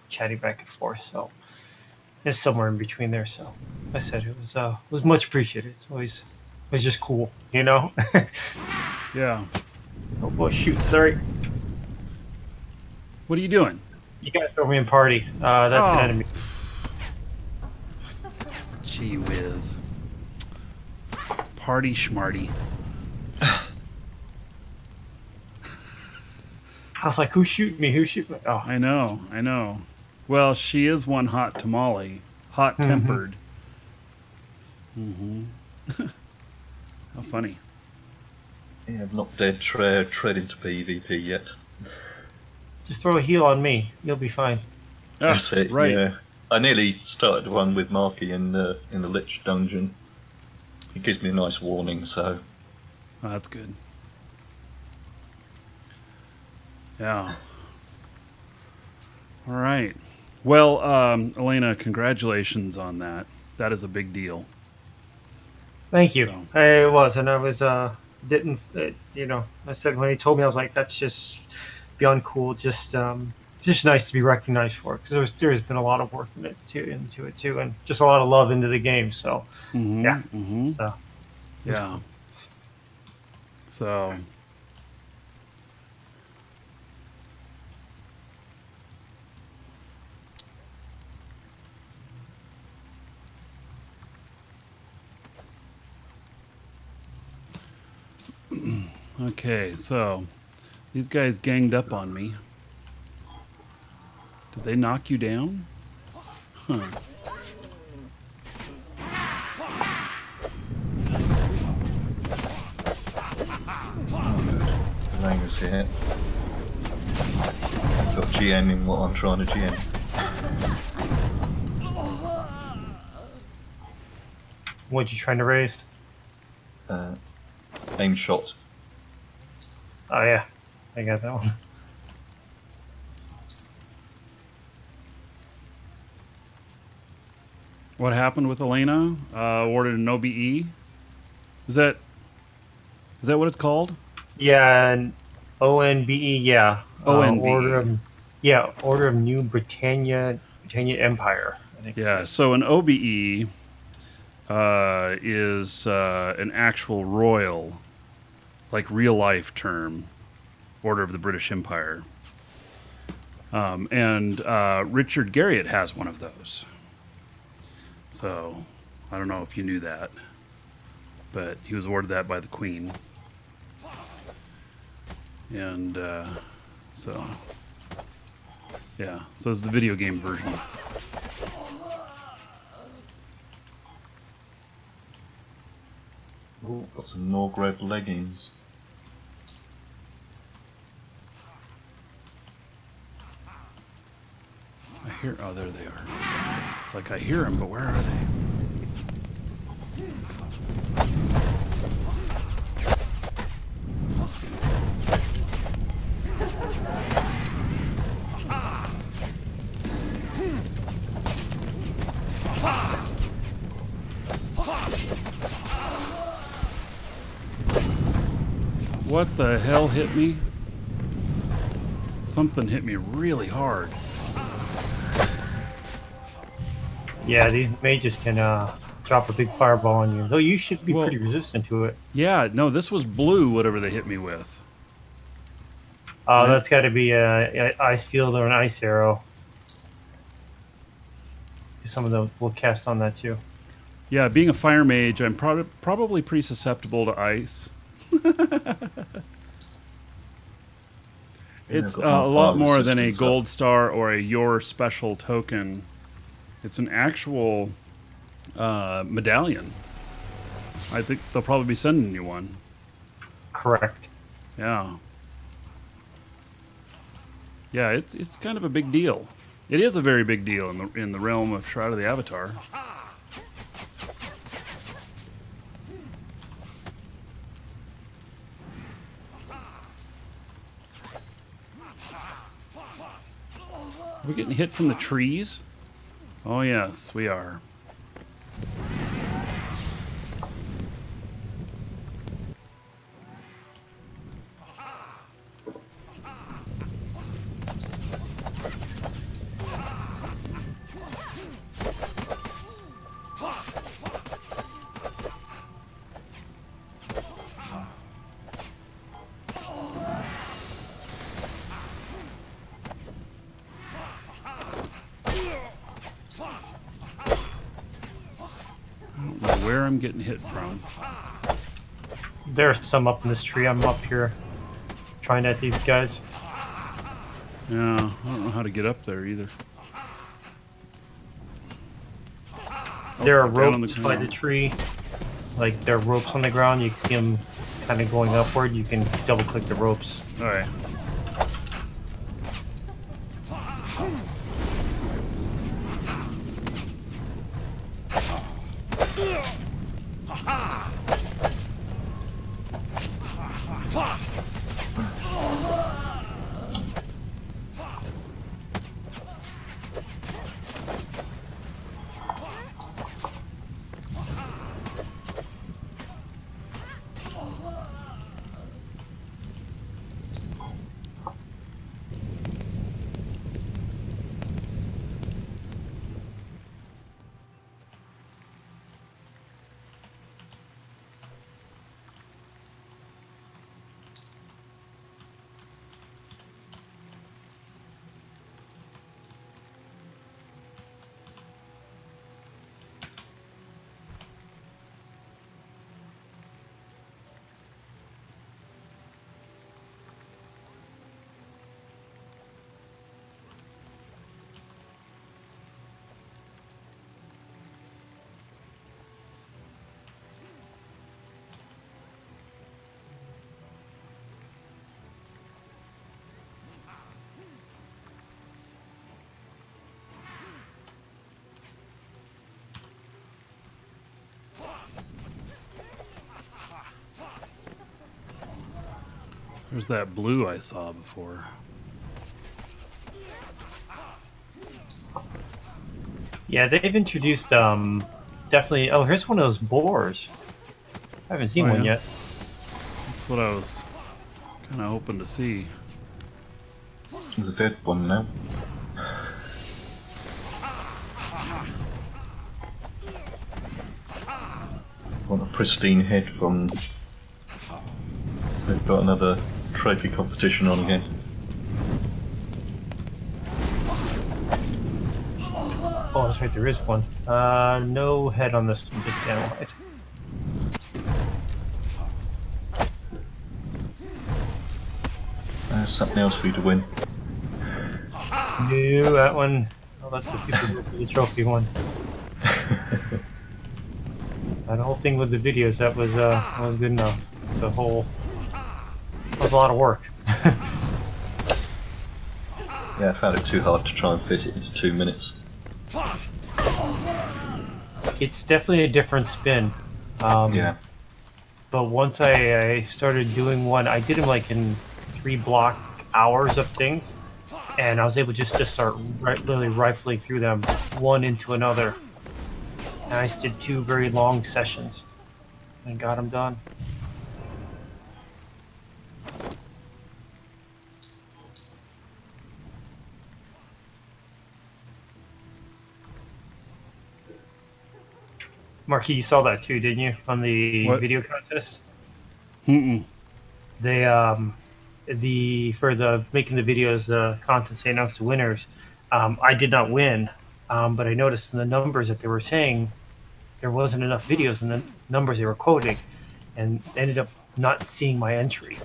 chatting back and forth. So it's somewhere in between there. So I said it was much appreciated. It was just cool, Yeah. Oh boy, shoot! Sorry, What are you doing? you gotta throw me in party. That's an Oh. enemy. Gee whiz. Party schmarty. I was like, who's shooting me? Who's shooting me? Oh, I know. Well, she is one hot tamale. Hot-tempered. How funny. Yeah, I've not dared tread into PvP yet. just throw a heal on me. You'll be fine. That's it. Right. Yeah. I nearly started one with Markee in the Lich dungeon. It gives me a nice warning, so Oh, that's good. Yeah. All right. Well, Elena, congratulations on that. That is a big deal. Thank you. So- It was, and I was didn't I said when he told me, I was like, that's just beyond cool. Just nice to be recognized for it because there's been a lot of work into it too, and just a lot of love into the game. So yeah. So, Yeah. So. Okay, so these guys ganged up on me. Did they knock you down? Huh. Elena's here. Yeah. Got GM in what I'm trying to GM. What you trying to raise? Aim shot. Oh yeah, I got that one. What happened with Elena? Awarded an OBE. Is that what it's called? Yeah, and ONBE. Yeah. ONBE. Order of New Britannia Empire. I think. Yeah. So an OBE is an actual royal, like real life term, Order of the British Empire. And Richard Garriott has one of those. So I don't know if you knew that, but he was awarded that by the Queen. And so, yeah. So it's the video game version. Oh, got some Norgrave leggings. I hear. Oh, there they are. It's like I hear them, but where are they? What the hell hit me? Something hit me really hard. Yeah, these mages can drop a big fireball on you. Though you should be pretty resistant to it. Yeah, no, this was blue, whatever they hit me with. That's got to be a ice field or an ice arrow. Some of them will cast on that too. Yeah, being a fire mage, I'm probably pretty susceptible to ice. It's a lot more than a gold star or a your special token. It's an actual medallion. I think they'll probably be sending you one. Correct. Yeah. Yeah, it's kind of a big deal. It is a very big deal in the realm of Shroud of the Avatar. We're getting hit from the trees? Oh yes, we are. Where I'm getting hit from. There's some up in this tree. I'm up here trying at these guys. Yeah, I don't know how to get up there either. There are down on ropes by the tree. Like, there are ropes on the ground. You can see them kind of going upward. You can double click the ropes. All right. There's that blue I saw before. Yeah, they've introduced definitely. Oh, here's one of those boars. I haven't seen one yet. That's what I was kind of hoping to see. There's a dead one now. Want a pristine head from. They've got another trophy competition on again. Oh, that's right. There is one. No head on this one. Just animal head. There's something else for you to win. No, that one. I'll let the people go for the trophy one. That whole thing with the videos, that was good enough. It's a whole. That was a lot of work. Yeah, I found it too hard to try and fit it into 2 minutes. It's definitely a different spin. Yeah. But once I started doing one, I did them like in 3 block hours of things, and I was able just to start literally rifling through them one into another. And I just did 2 very long sessions and got them done. Markee, you saw that too, didn't you, on the What? video contest? Mm-mm. They for the making the videos contest, they announced the winners. I did not win, but I noticed in the numbers that they were saying there wasn't enough videos in the numbers they were quoting, and ended up not seeing my entry.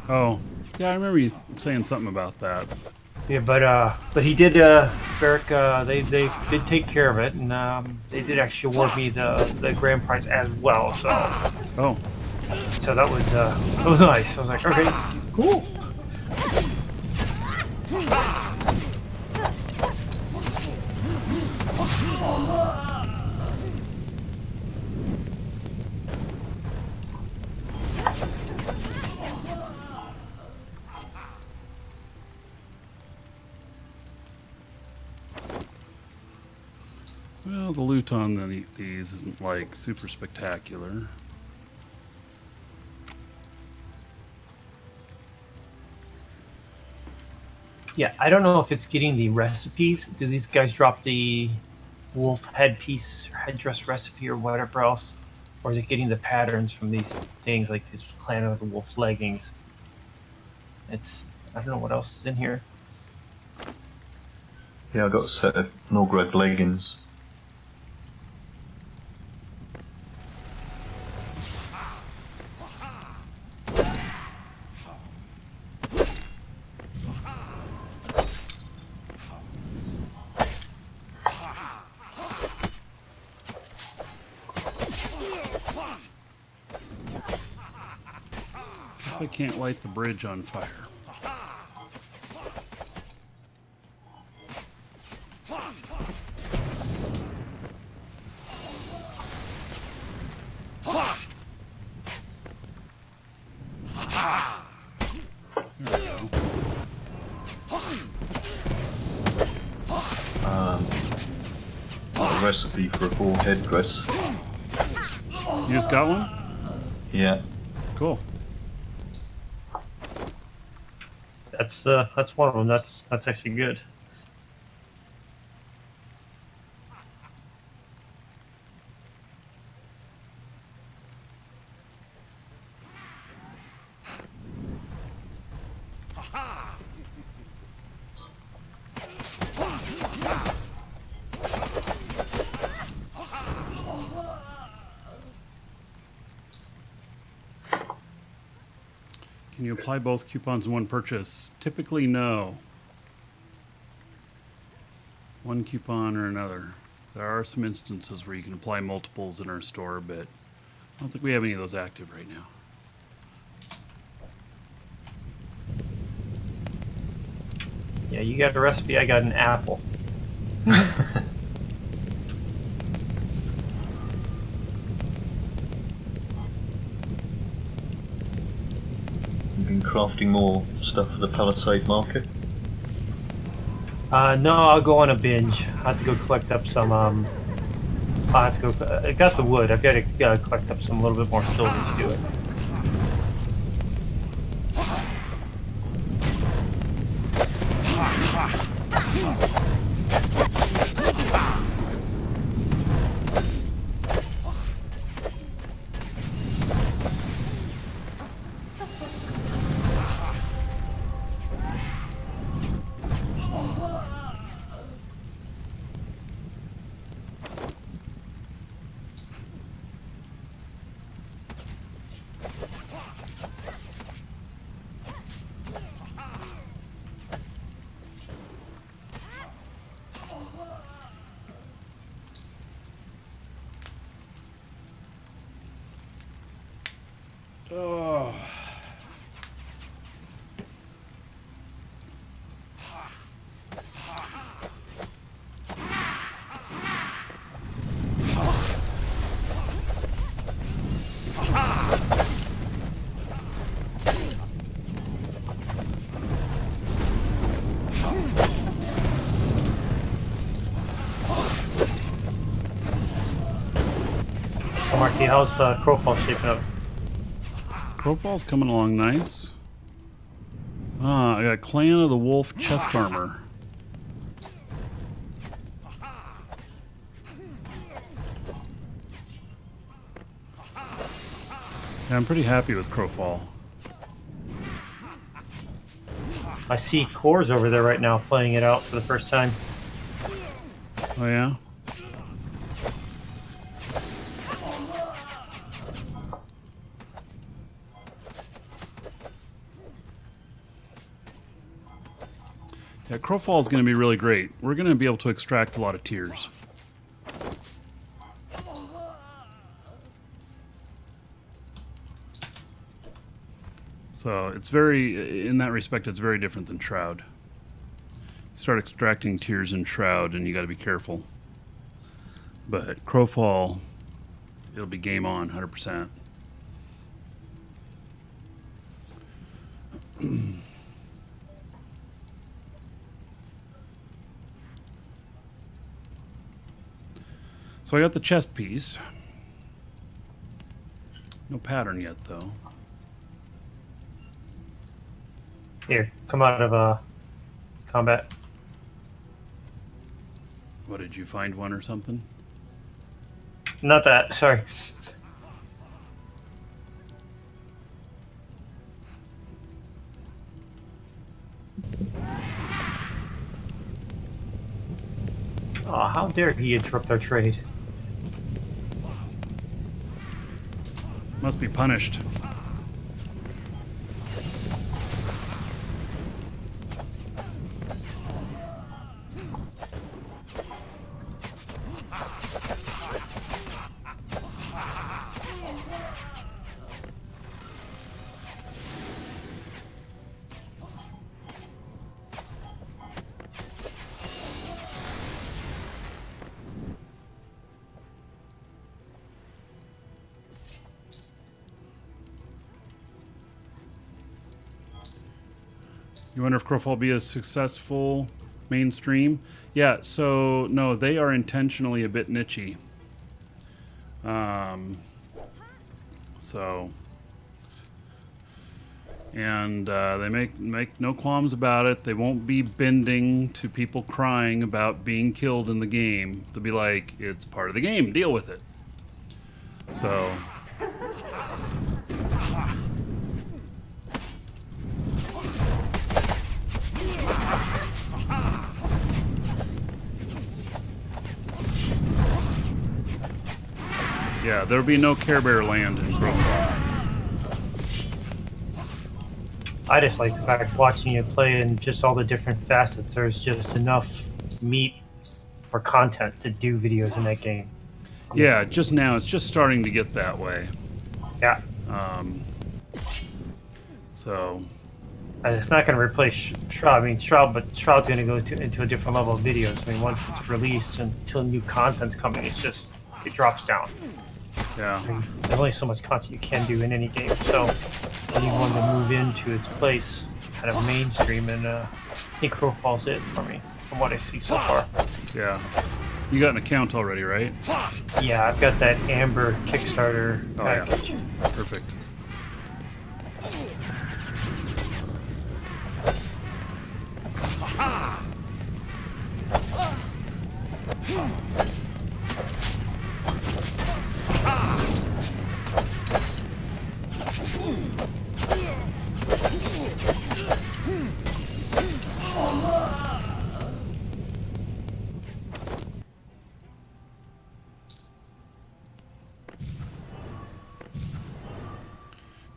Oh, yeah, I remember you saying something about that. Yeah, but he did, Ferric, they did take care of it, and they did actually award me the grand prize as well. So Oh, that was nice. I was like, okay, cool. well, the loot on these isn't like super spectacular. Yeah, I don't know if it's getting the recipes. Do these guys drop the wolf headpiece, headdress recipe, or whatever else? Or is it getting the patterns from these things like this clan of the wolf leggings? I don't know what else is in here. Yeah, I got a set of Norgrove leggings. Guess I can't light the bridge on fire. There we go. Got a recipe for a bull headdress. You just got one? Yeah. Cool. That's one of them. That's actually good. Can you apply both coupons in one purchase? Typically, no. One coupon or another. There are some instances where you can apply multiples in our store, but I don't think we have any of those active right now. Yeah, you got a recipe. I got an apple. You've been crafting more stuff for the Palisade market? No, I'll go on a binge. I have to go collect up some. I have to go. I got the wood. I've got to collect up some, a little bit more silver to do it. Oh. So, Markee, how's the crowfall shaping up? Crowfall's coming along nice. I got Clan of the Wolf chest armor. Yeah, I'm pretty happy with Crowfall. I see Cores over there right now playing it out for the first time. Oh yeah? Yeah, Crowfall is going to be really great. We're going to be able to extract a lot of tiers. So it's very, in that respect, it's very different than Shroud. You start extracting tiers in Shroud and you got to be careful. But Crowfall, it'll be game on, 100%. So I got the chest piece. No pattern yet, though. Here, come out of combat. What, did you find one or something? Not that, sorry. Oh, how dare he interrupt our trade? Must be punished. You wonder if Crowfall will be a successful mainstream? Yeah, so no, they are intentionally a bit nichey. They make no qualms about it. They won't be bending to people crying about being killed in the game. They'll be like, it's part of the game, deal with it. So yeah, there'll be no Care Bear land in Crowfall. I just like the fact watching you play and just all the different facets. There's just enough meat for content to do videos in that game. Yeah, just now it's just starting to get that way. Yeah. So And it's not going to replace Shroud. I mean, but Shroud's going to go into a different level of videos. I mean, once it's released until new content's coming, it drops down. Yeah. I mean, there's only so much content you can do in any game, so I need one to move into its place, kind of mainstream, and I think crowfall's it for me, from what I see so far. Yeah. You got an account already, right? Yeah, I've got that Amber Kickstarter Oh, yeah. package. Perfect.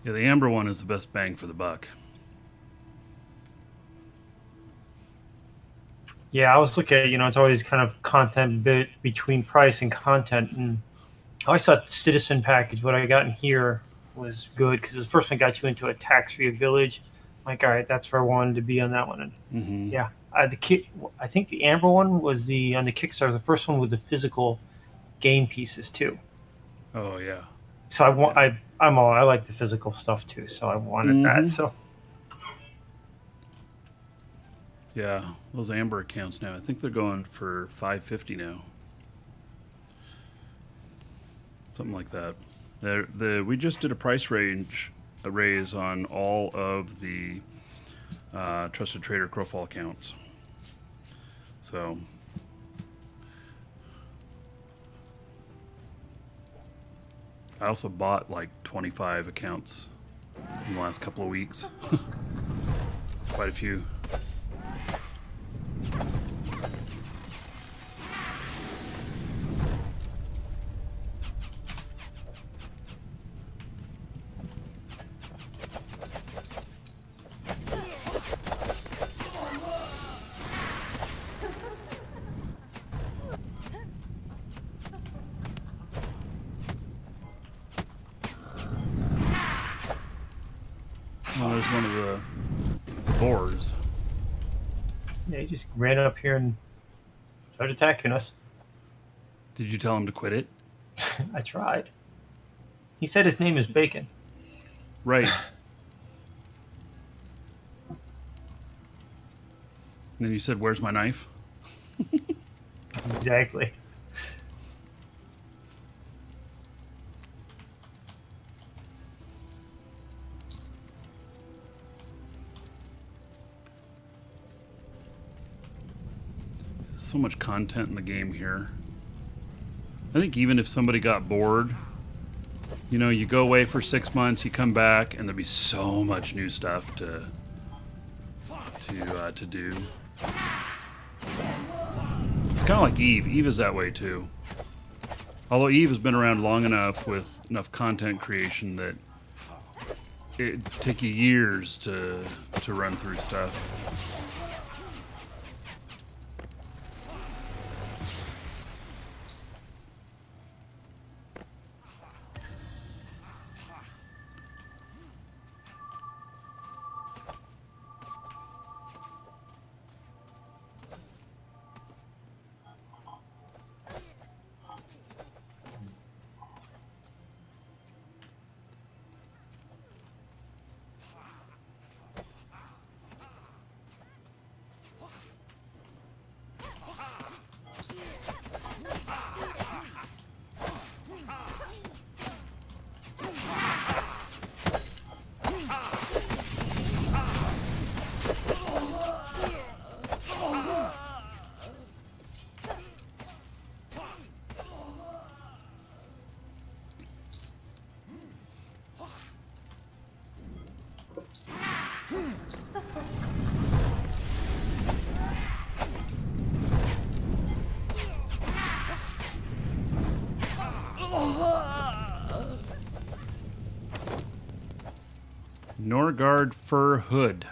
Yeah, the Amber one is the best bang for the buck. Yeah, I was looking at, it's always kind of content bit between price and content. And I always thought the Citizen package, what I got in here, was good because the first one got you into a tax-free village. I'm like, all right, that's where I wanted to be on that one. And Mm-hmm. yeah, I think the Amber one was on the Kickstarter, the first one with the physical game pieces too. Oh, yeah. So I like the physical stuff too. So I wanted that. So Yeah, those Amber accounts now, I think they're going for $5.50 now. Something like that. We just did a price raise on all of the Trusted Trader crowfall accounts. So I also bought like 25 accounts in the last couple of weeks. Quite a few. Oh, there's one of the boars. yeah, he just ran up here and started attacking us. Did you tell him to quit it? I tried. He said his name is Bacon. Right. And then you said, "Where's my knife?" Exactly. There's so much content in the game here. I think even if somebody got bored, you go away for 6 months, you come back, and there'll be so much new stuff to do. It's kind of like Eve. Eve is that way too. Although Eve has been around long enough with enough content creation that it take you years to run through stuff. Norgard fur hood.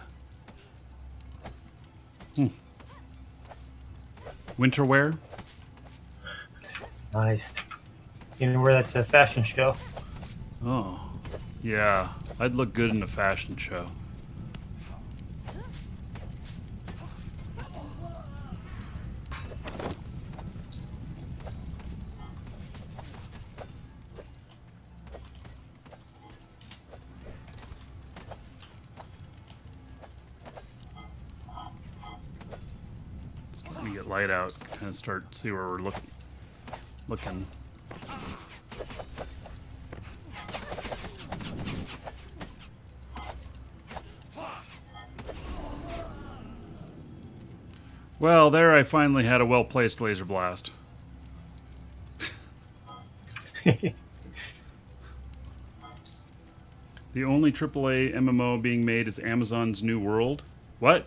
Winter wear? Nice. You know where that's a fashion show? Oh, yeah. I'd look good in a fashion show. get light out and see where we're looking. Well, there I finally had a well-placed laser blast. The only AAA MMO being made is Amazon's New World. What?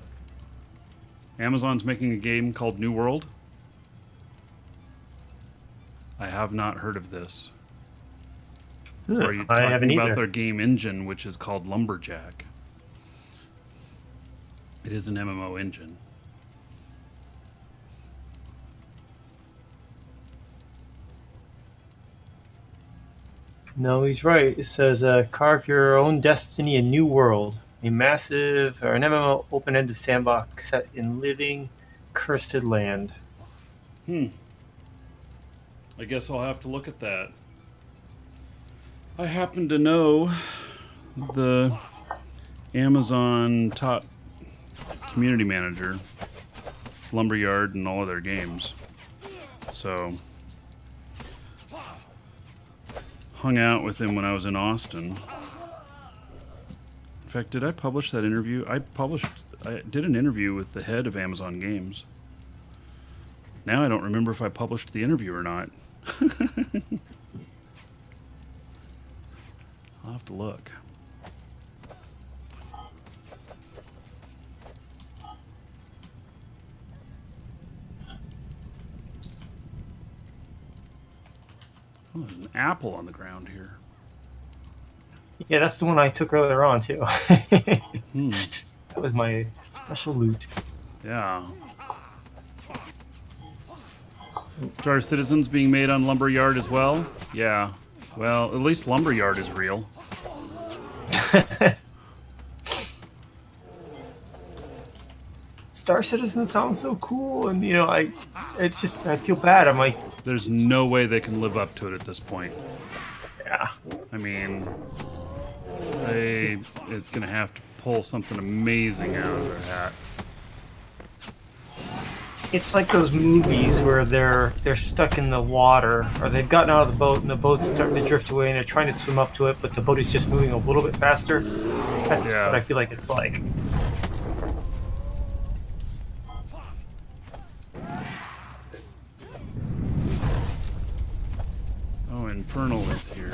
Amazon's making a game called New World? I have not heard of this. Or are you talking about their game engine, which is called Lumberjack? It is an MMO engine. No, he's right. It says, carve your own destiny in New World. A massive, or an MMO open-ended sandbox set in living, cursed land. I guess I'll have to look at that. I happen to know the Amazon top community manager, Lumberyard, and all of their games. So, hung out with him when I was in Austin. In fact, did I publish that interview? I did an interview with the head of Amazon Games. Now I don't remember if I published the interview or not. I'll have to look. Oh, there's an apple on the ground here. Yeah, that's the one I took earlier on, too. That was my special loot. Yeah. Star Citizen's being made on Lumberyard as well? Yeah. Well, at least Lumberyard is real. Star Citizen sounds so cool, and I feel bad. I'm like, there's no way they can live up to it at this point. Yeah. I mean, it's gonna have to pull something amazing out of their hat. It's like those movies where they're stuck in the water, or they've gotten out of the boat and the boat's starting to drift away, and they're trying to swim up to it, but the boat is just moving a little bit faster. That's what I feel like it's like. Oh, Infernal is here.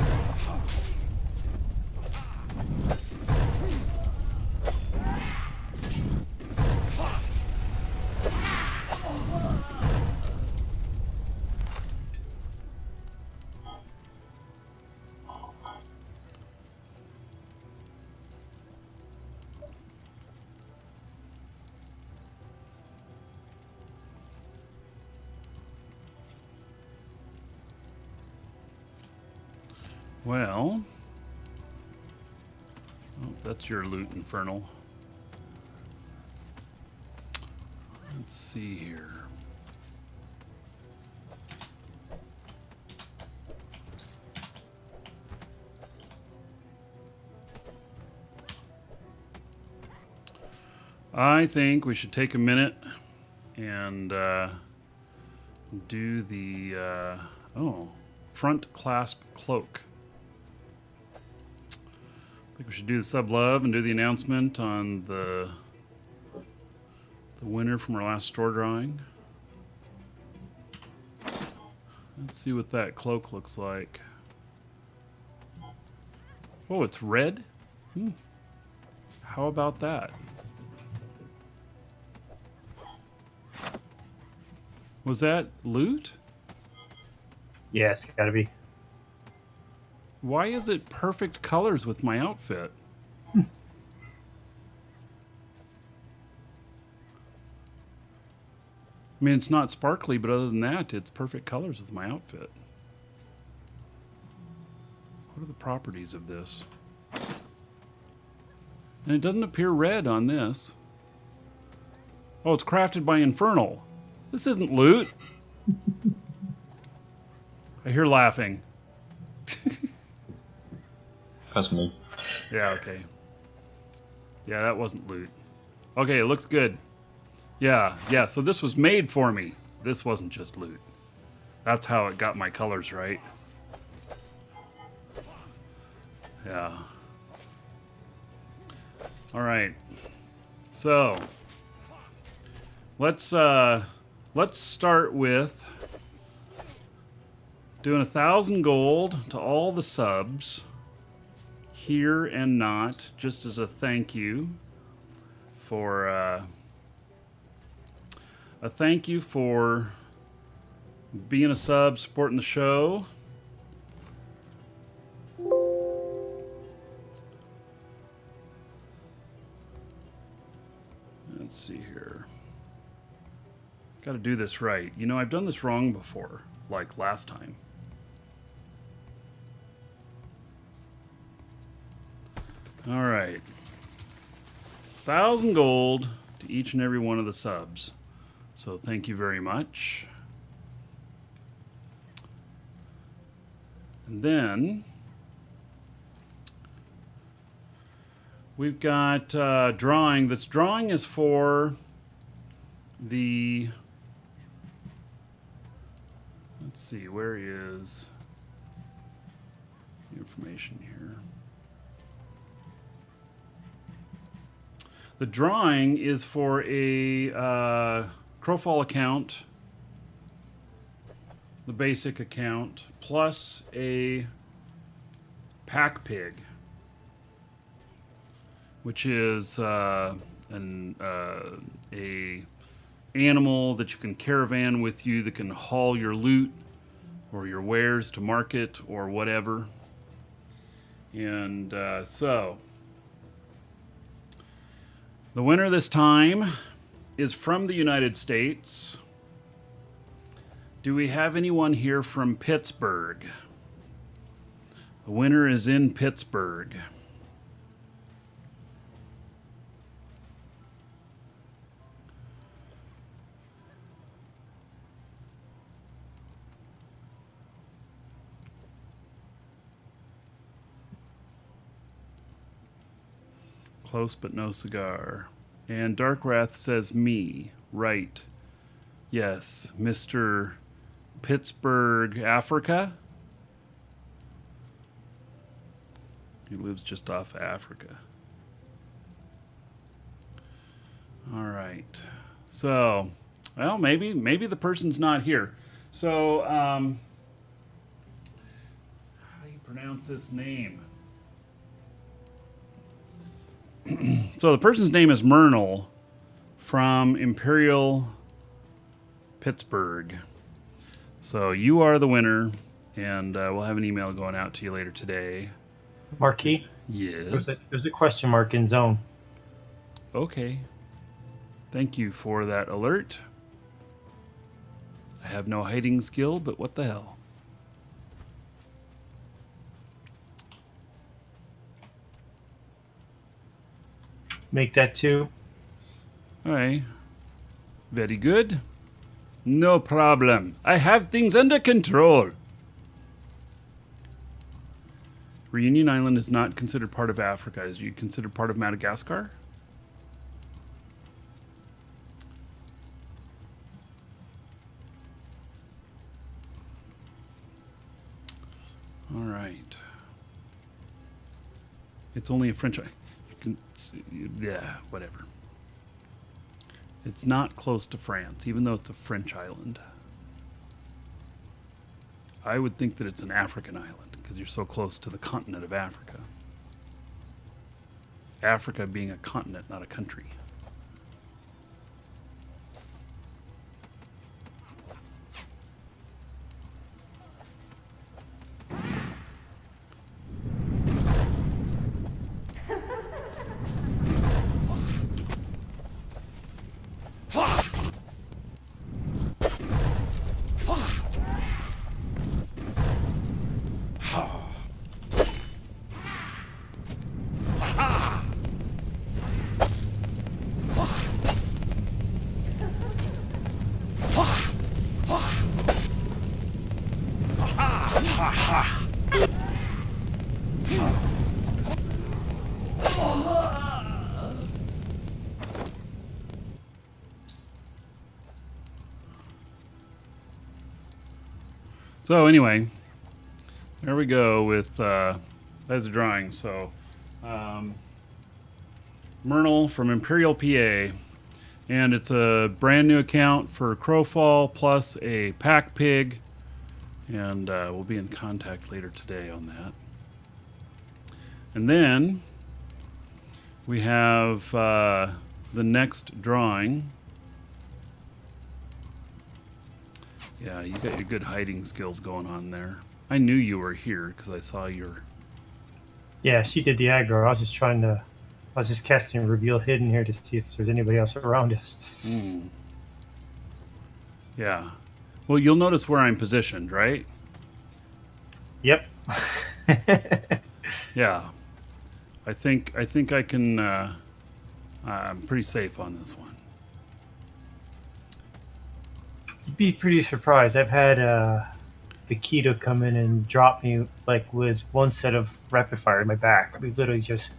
Well, that's your loot, Infernal. Let's see here. I think we should take a minute and do the front clasp cloak. I think we should do the sub-love and do the announcement on the winner from our last store drawing. Let's see what that cloak looks like. Oh, it's red? How about that? Was that loot? Yes, gotta be. Why is it perfect colors with my outfit? I mean, it's not sparkly, but other than that, it's perfect colors with my outfit. What are the properties of this? And it doesn't appear red on this. Oh, it's crafted by Infernal. This isn't loot. I hear laughing. That's me. Yeah, okay. Yeah, that wasn't loot. Okay, it looks good. Yeah, so this was made for me. This wasn't just loot. That's how it got my colors right. Yeah. All right. So let's start with doing 1,000 gold to all the subs here and not, just as a thank you for being a sub, supporting the show. Let's see here. Got to do this right. You know, I've done this wrong before, like last time. All right. 1,000 gold to each and every one of the subs. So thank you very much. And then we've got drawing. This drawing is for the... Let's see, where is the information here? The drawing is for a crowfall account, the basic account, plus a pack pig, which is a animal that you can caravan with you that can haul your loot or your wares to market or whatever. And so the winner this time is from the United States. Do we have anyone here from Pittsburgh? The winner is in Pittsburgh. Close but no cigar. And Dark Wrath says me. Right. Yes, Mr. Pittsburgh, Africa. He lives just off Africa. All right. So, well, maybe the person's not here. So, how do you pronounce this name? So the person's name is Myrnal from Imperial Pittsburgh. So you are the winner, and we'll have an email going out to you later today. Markee? Yes. There's a question mark in zone. Okay. Thank you for that alert. I have no hiding skill, but what the hell? Make that 2. All right. Very good. No problem. I have things under control. Reunion Island is not considered part of Africa. Is it considered part of Madagascar? All right. It's only a French... Yeah, whatever. It's not close to France, even though it's a French island. I would think that it's an African island, because you're so close to the continent of Africa. Africa being a continent, not a country. So anyway, there we go with as a drawing. So Myrtle from Imperial PA, and it's a brand new account for Crowfall plus a pack pig, and we'll be in contact later today on that. And then we have the next drawing. Yeah, you got your good hiding skills going on there. I knew you were here because I saw your... Yeah, she did the aggro. I was just casting Reveal Hidden here to see if there's anybody else around us. Yeah. Well, you'll notice where I'm positioned, right? Yep. Yeah. I think I can... I'm pretty safe on this one. You'd be pretty surprised. I've had the Keto come in and drop me like with one set of rapid fire in my back. We literally just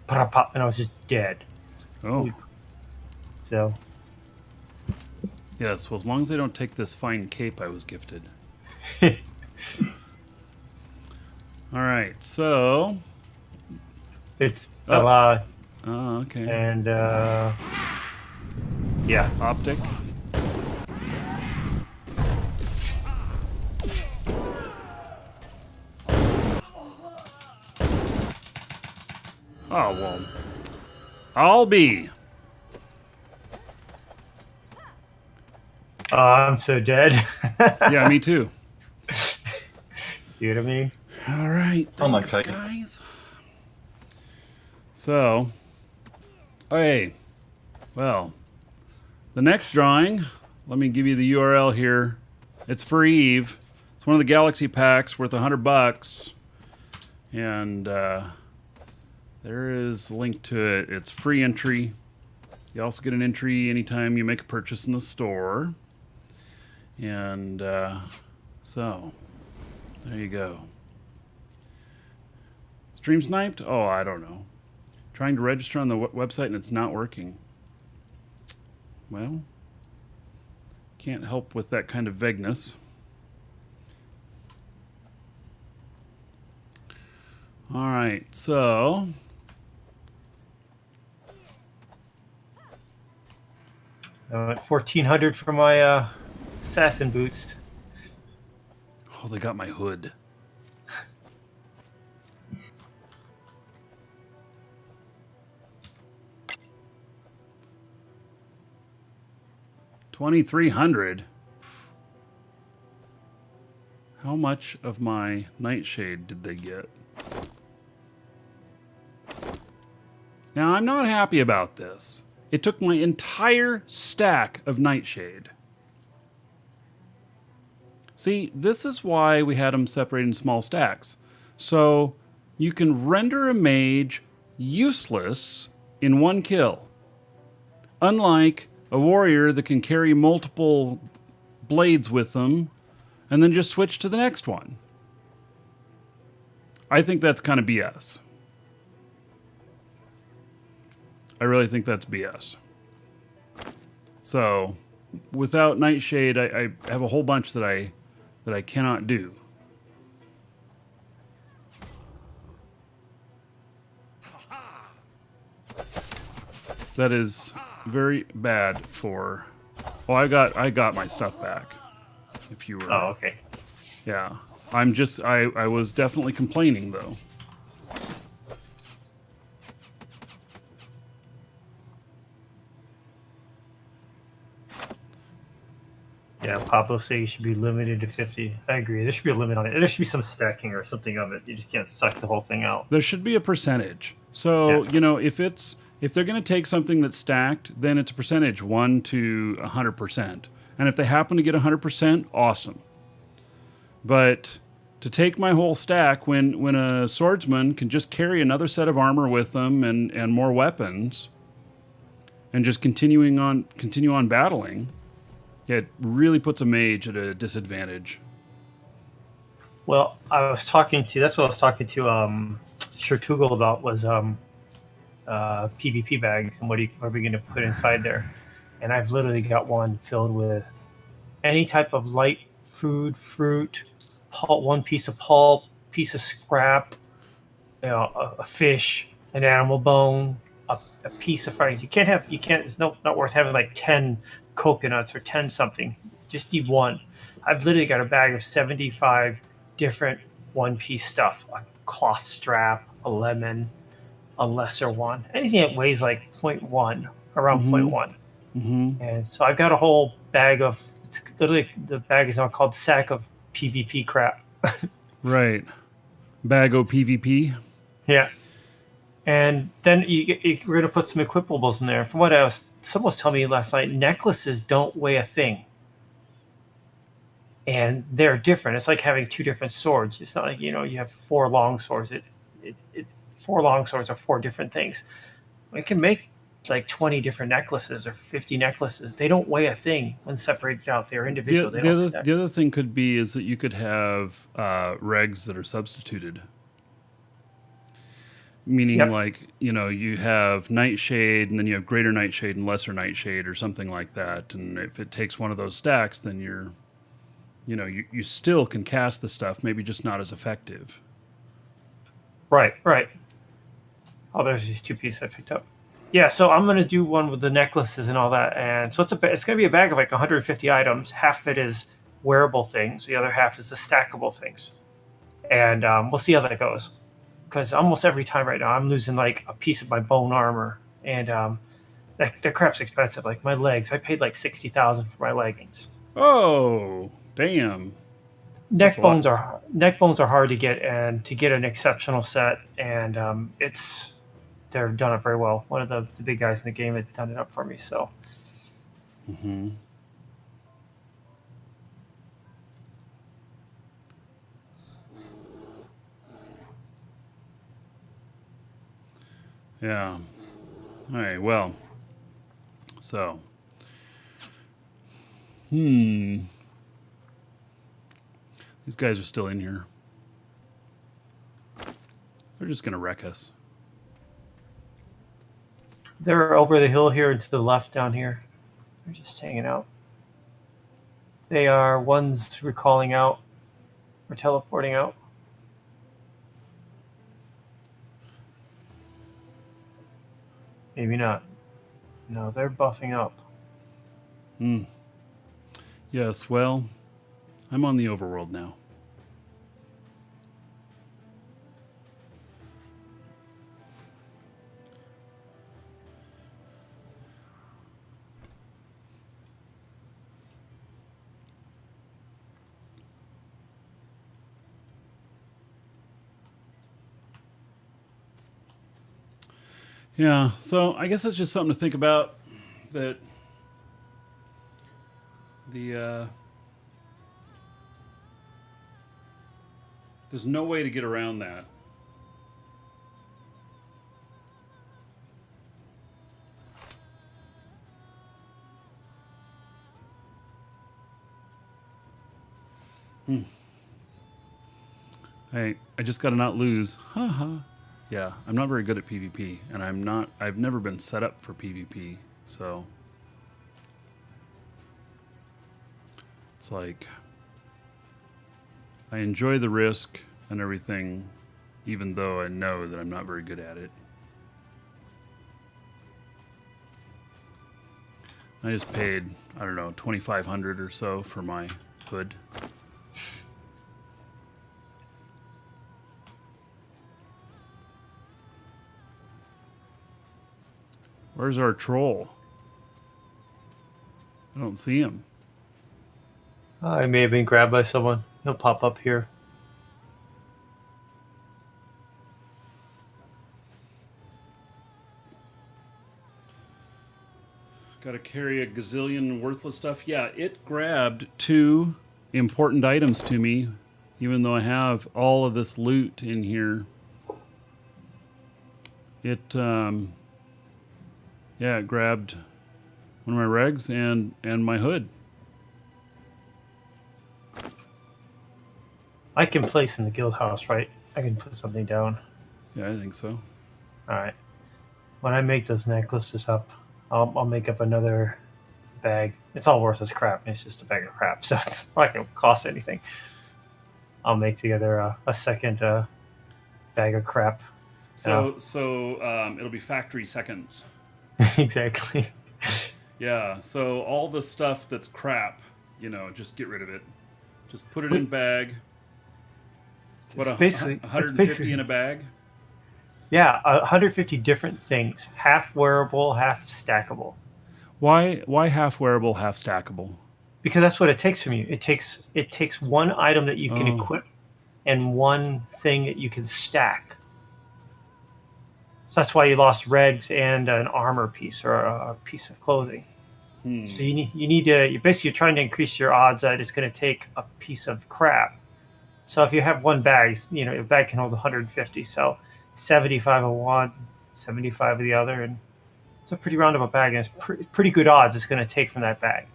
pop, and I was just dead. Oh. So. Yes, well, as long as they don't take this fine cape I was gifted. All right, so... It's a lot. Oh, okay. And, yeah. Optic. Oh, well. I'll be. Oh, I'm so dead. Yeah, me too. See what I mean? All right. I'm Thanks, okay. guys. So, hey, well, the next drawing, let me give you the URL here. It's for Eve. It's one of the Galaxy packs worth $100. And there is a link to it. It's free entry. You also get an entry anytime you make a purchase in the store. And so, there you go. Stream sniped? Oh, I don't know. Trying to register on the website and it's not working. Well, can't help with that kind of vagueness. All right, so At 1400 for my assassin boots. oh, they got my hood. $2,300. How much of my nightshade did they get? Now, I'm not happy about this. It took my entire stack of nightshade. See, this is why we had them separated in small stacks. So you can render a mage useless in one kill. Unlike a warrior that can carry multiple blades with them and then just switch to the next one. I think that's kind of BS. I really think that's BS. So, without Nightshade, I have a whole bunch that I cannot do. That is very bad for... Oh, I got my stuff back. If you were... Oh, okay. Yeah. I was definitely complaining, though. Yeah, Pablo say you should be limited to 50. I agree. There should be a limit on it. There should be some stacking or something of it. You just can't suck the whole thing out. There should be a percentage. So, Yeah. you know, if they're going to take something that's stacked, then it's a percentage, 1 to 100%. And if they happen to get 100%, awesome. But to take my whole stack when a swordsman can just carry another set of armor with them and more weapons and just continue on battling, it really puts a mage at a disadvantage. Well, that's what I was talking to Shroud about was PvP bags and what are we going to put inside there. And I've literally got one filled with any type of light food, fruit, pulp, one piece of pulp, piece of scrap, a fish, an animal bone, a piece of fries. You can't. It's not worth having like 10 coconuts or 10 something. Just need one. I've literally got a bag of 75 different one-piece stuff: a cloth strap, a lemon, a lesser one, anything that weighs like 0.1, around 0.1. And so I've got a whole bag of. It's literally, the bag is now called sack of PvP crap. Right. Bag of PvP. Yeah. And then we're going to put some equipables in there. From what someone was telling me last night, necklaces don't weigh a thing. And they're different. It's like having two different swords. It's not like, you have 4 long swords. 4 long swords are 4 different things. We can make like 20 different necklaces or 50 necklaces. They don't weigh a thing when separated out. They're individual. The other thing could be is that you could have regs that are substituted. Meaning, like, you have Nightshade, and then you have Greater Nightshade and Lesser Nightshade, or something like that. And if it takes one of those stacks, then you still can cast the stuff, maybe just not as effective. Right. Oh, there's these 2 pieces I picked up. Yeah, so I'm going to do one with the necklaces and all that. And so it's going to be a bag of like 150 items. Half of it is wearable things. The other half is the stackable things. And we'll see how that goes. Because almost every time right now, I'm losing like a piece of my bone armor. And that crap's expensive. Like my legs, I paid like 60,000 for my leggings. Oh, damn. Neck bones are hard to get, and to get an exceptional set. And they've done it very well. One of the big guys in the game had done it up for me. So. Yeah. All right. Well. So. These guys are still in here. They're just gonna wreck us. They're over the hill here and to the left down here. They're just hanging out. They are ones recalling out or teleporting out. Maybe not. No, they're buffing up. Yes, well, I'm on the overworld now. Yeah, so I guess that's just something to think about, that there's no way to get around that. I just gotta not lose. Haha. Yeah, I'm not very good at PvP, and I've never been set up for PvP, so it's like I enjoy the risk and everything, even though I know that I'm not very good at it. I just paid, I don't know, $2,500 or so for my hood. Where's our troll? I don't see him. I may have been grabbed by someone. He'll pop up here. Got to carry a gazillion worthless stuff. Yeah, it grabbed 2 important items to me, even though I have all of this loot in here. It grabbed one of my regs and my hood. I can place in the guild house, right? I can put something down. Yeah, I think so. All right. When I make those necklaces up, I'll make up another bag. It's all worthless crap. It's just a bag of crap, so it's not going to cost anything. I'll make together a second bag of crap. So it'll be factory seconds. Exactly. Yeah. So all the stuff that's crap, just get rid of it. Just put it in bag. What, It's basically 150 in a bag? Yeah, 150 different things, half wearable, half stackable. Why half wearable, half stackable? Because that's what it takes from you. It takes one item that you can equip and one thing that you can stack. So that's why you lost regs and an armor piece or a piece of clothing. So you need to, you're trying to increase your odds that it's going to take a piece of crap. So if you have one bag, your bag can hold 150. So 75 of one, 75 of the other, and it's a pretty roundabout bag, and it's pretty good odds it's going to take from that bag.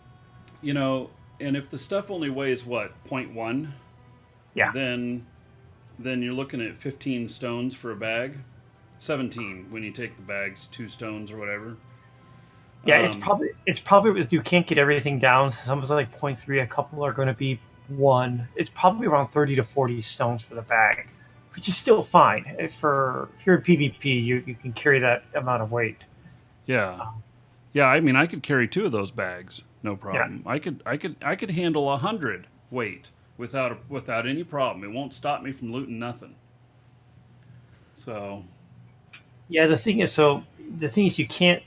And if the stuff only weighs what, 0.1? Yeah. Then you're looking at 15 stones for a bag. 17 when you take the bags, 2 stones or whatever. Yeah, it's probably you can't get everything down. So some of it's like 0.3, a couple are going to be 1. It's probably around 30 to 40 stones for the bag, which is still fine. If you're in PvP, you can carry that amount of weight. Yeah. Yeah, I mean, I could carry 2 of those bags, no problem. Yeah. I could handle 100 weight without any problem. It won't stop me from looting nothing. So, yeah, the thing is you can't,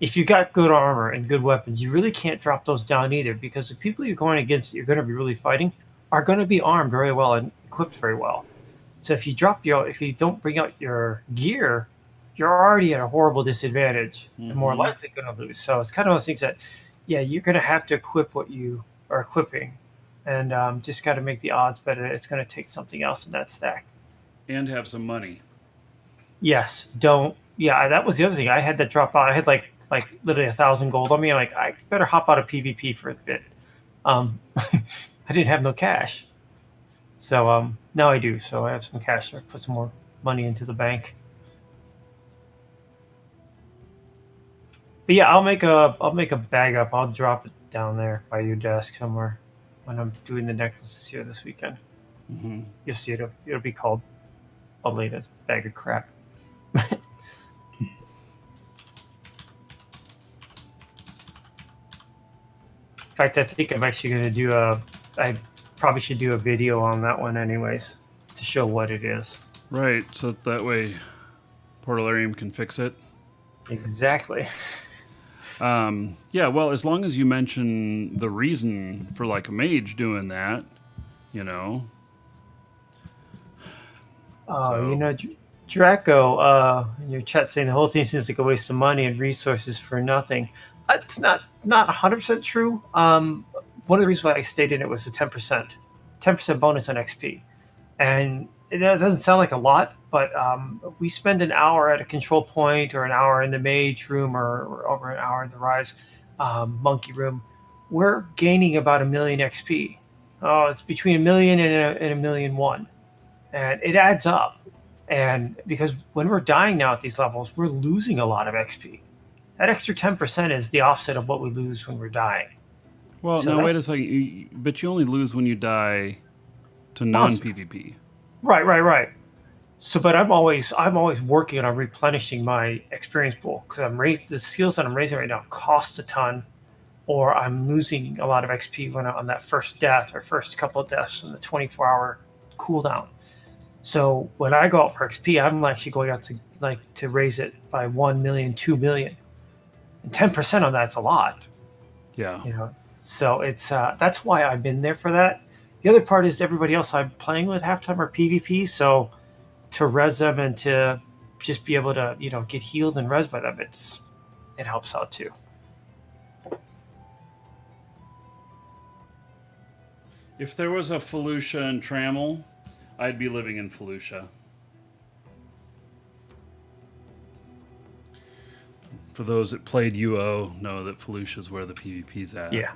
if you got good armor and good weapons, you really can't drop those down either, because the people you're going against, you're going to be really fighting, are going to be armed very well and equipped very well. So if you don't bring out your gear, you're already at a horrible disadvantage and more likely going to lose. So it's kind of those things that, yeah, you're going to have to equip what you are equipping, and just got to make the odds better. It's going to take something else in that stack. And have some money. Yes, don't. Yeah, that was the other thing. I had to drop out. I had like literally 1,000 gold on me. I'm like, I better hop out of PvP for a bit. I didn't have no cash, so now I do. So I have some cash. So I put some more money into the bank. But yeah, I'll make a bag up. I'll drop it down there by your desk somewhere when I'm doing the necklaces here this weekend. Mm-hmm. You'll see it. It'll be called a latest bag of crap. In fact, I think I'm actually going to do I probably should do a video on that one anyways to show what it is. Right, so that way Portalarium can fix it. Exactly. Yeah, well, as long as you mention the reason for like a mage doing that, Draco, in your chat saying the whole thing seems like a waste of money and resources for nothing. It's not 100% true. One of the reasons why I stayed in it was the 10% bonus on XP. And it doesn't sound like a lot, but we spend an hour at a control point or an hour in the mage room or over an hour in the rise monkey room. We're gaining about 1 million XP. Oh, it's between 1 million and 1,000,001. And it adds up. And because when we're dying now at these levels, we're losing a lot of XP. That extra 10% is the offset of what we lose when we're dying. Well, so now wait a second. But you only lose when you die to non-PvP. Right. So, but I'm always working on replenishing my experience pool, because the skills that I'm raising right now cost a ton, or I'm losing a lot of XP when I'm on that first death or first couple of deaths in the 24-hour cooldown. So when I go out for XP, I'm actually going out to raise it by 1 million, 2 million. And 10% on that's a lot. Yeah. So it's that's why I've been there for that. The other part is everybody else I'm playing with halftime are PvP, so to res them and to just be able to get healed and res by them, it helps out too. If there was a Felucia and Trammel, I'd be living in Felucia. For those that played UO, know that Felucia is where the PvP's at. Yeah.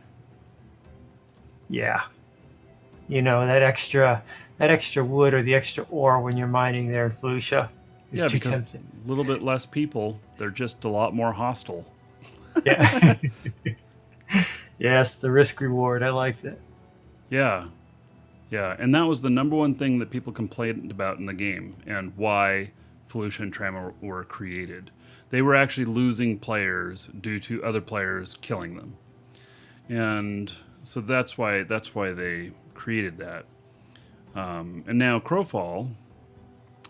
That extra wood or the extra ore when you're mining there in Felucia is too tempting. A little bit less people. They're just a lot more hostile. Yeah. Yes, the risk reward. I like that. Yeah. Yeah, and that was the number one thing that people complained about in the game, and why Felucia and Trama were created. They were actually losing players due to other players killing them, and so that's why they created that. And now Crowfall.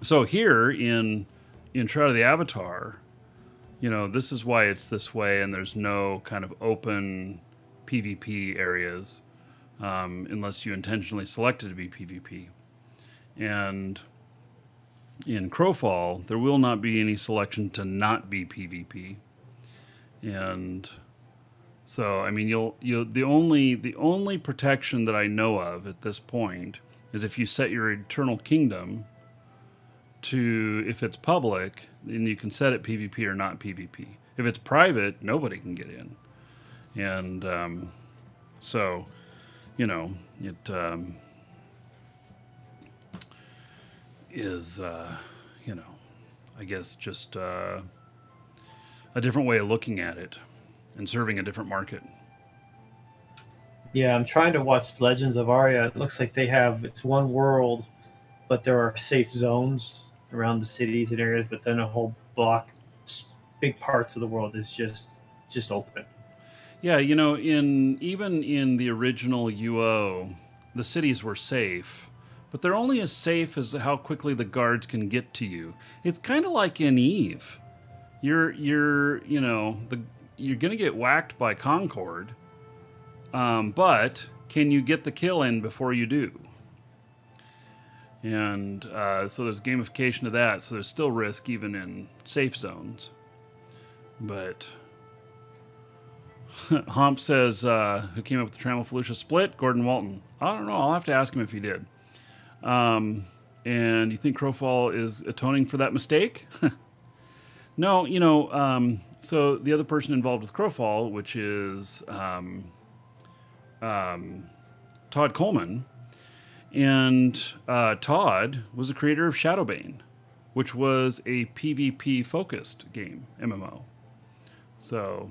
So here in Shroud of the Avatar, this is why it's this way, and there's no kind of open PvP areas. Unless you intentionally select it to be PvP. And in Crowfall, there will not be any selection to not be PvP. And so, I mean, the only protection that I know of at this point is if you set your Eternal Kingdom to, if it's public, then you can set it PvP or not PvP. If it's private, nobody can get in. And so... it is, I guess just a different way of looking at it and serving a different market. Yeah, I'm trying to watch Legends of Arya. It looks like it's one world, but there are safe zones around the cities and areas, but then a whole block, big parts of the world is just open. Yeah, even in the original UO, the cities were safe, but they're only as safe as how quickly the guards can get to you. It's kind of like in Eve. You're gonna get whacked by Concord, but can you get the kill in before you do? And so there's gamification to that. So there's still risk even in safe zones, but. Hump says, who came up with the Trammel Felucia split? Gordon Walton. I don't know. I'll have to ask him if he did. And you think Crowfall is atoning for that mistake? No, so the other person involved with Crowfall, which is Todd Coleman, and Todd was the creator of Shadowbane, which was a PvP-focused game, MMO. So...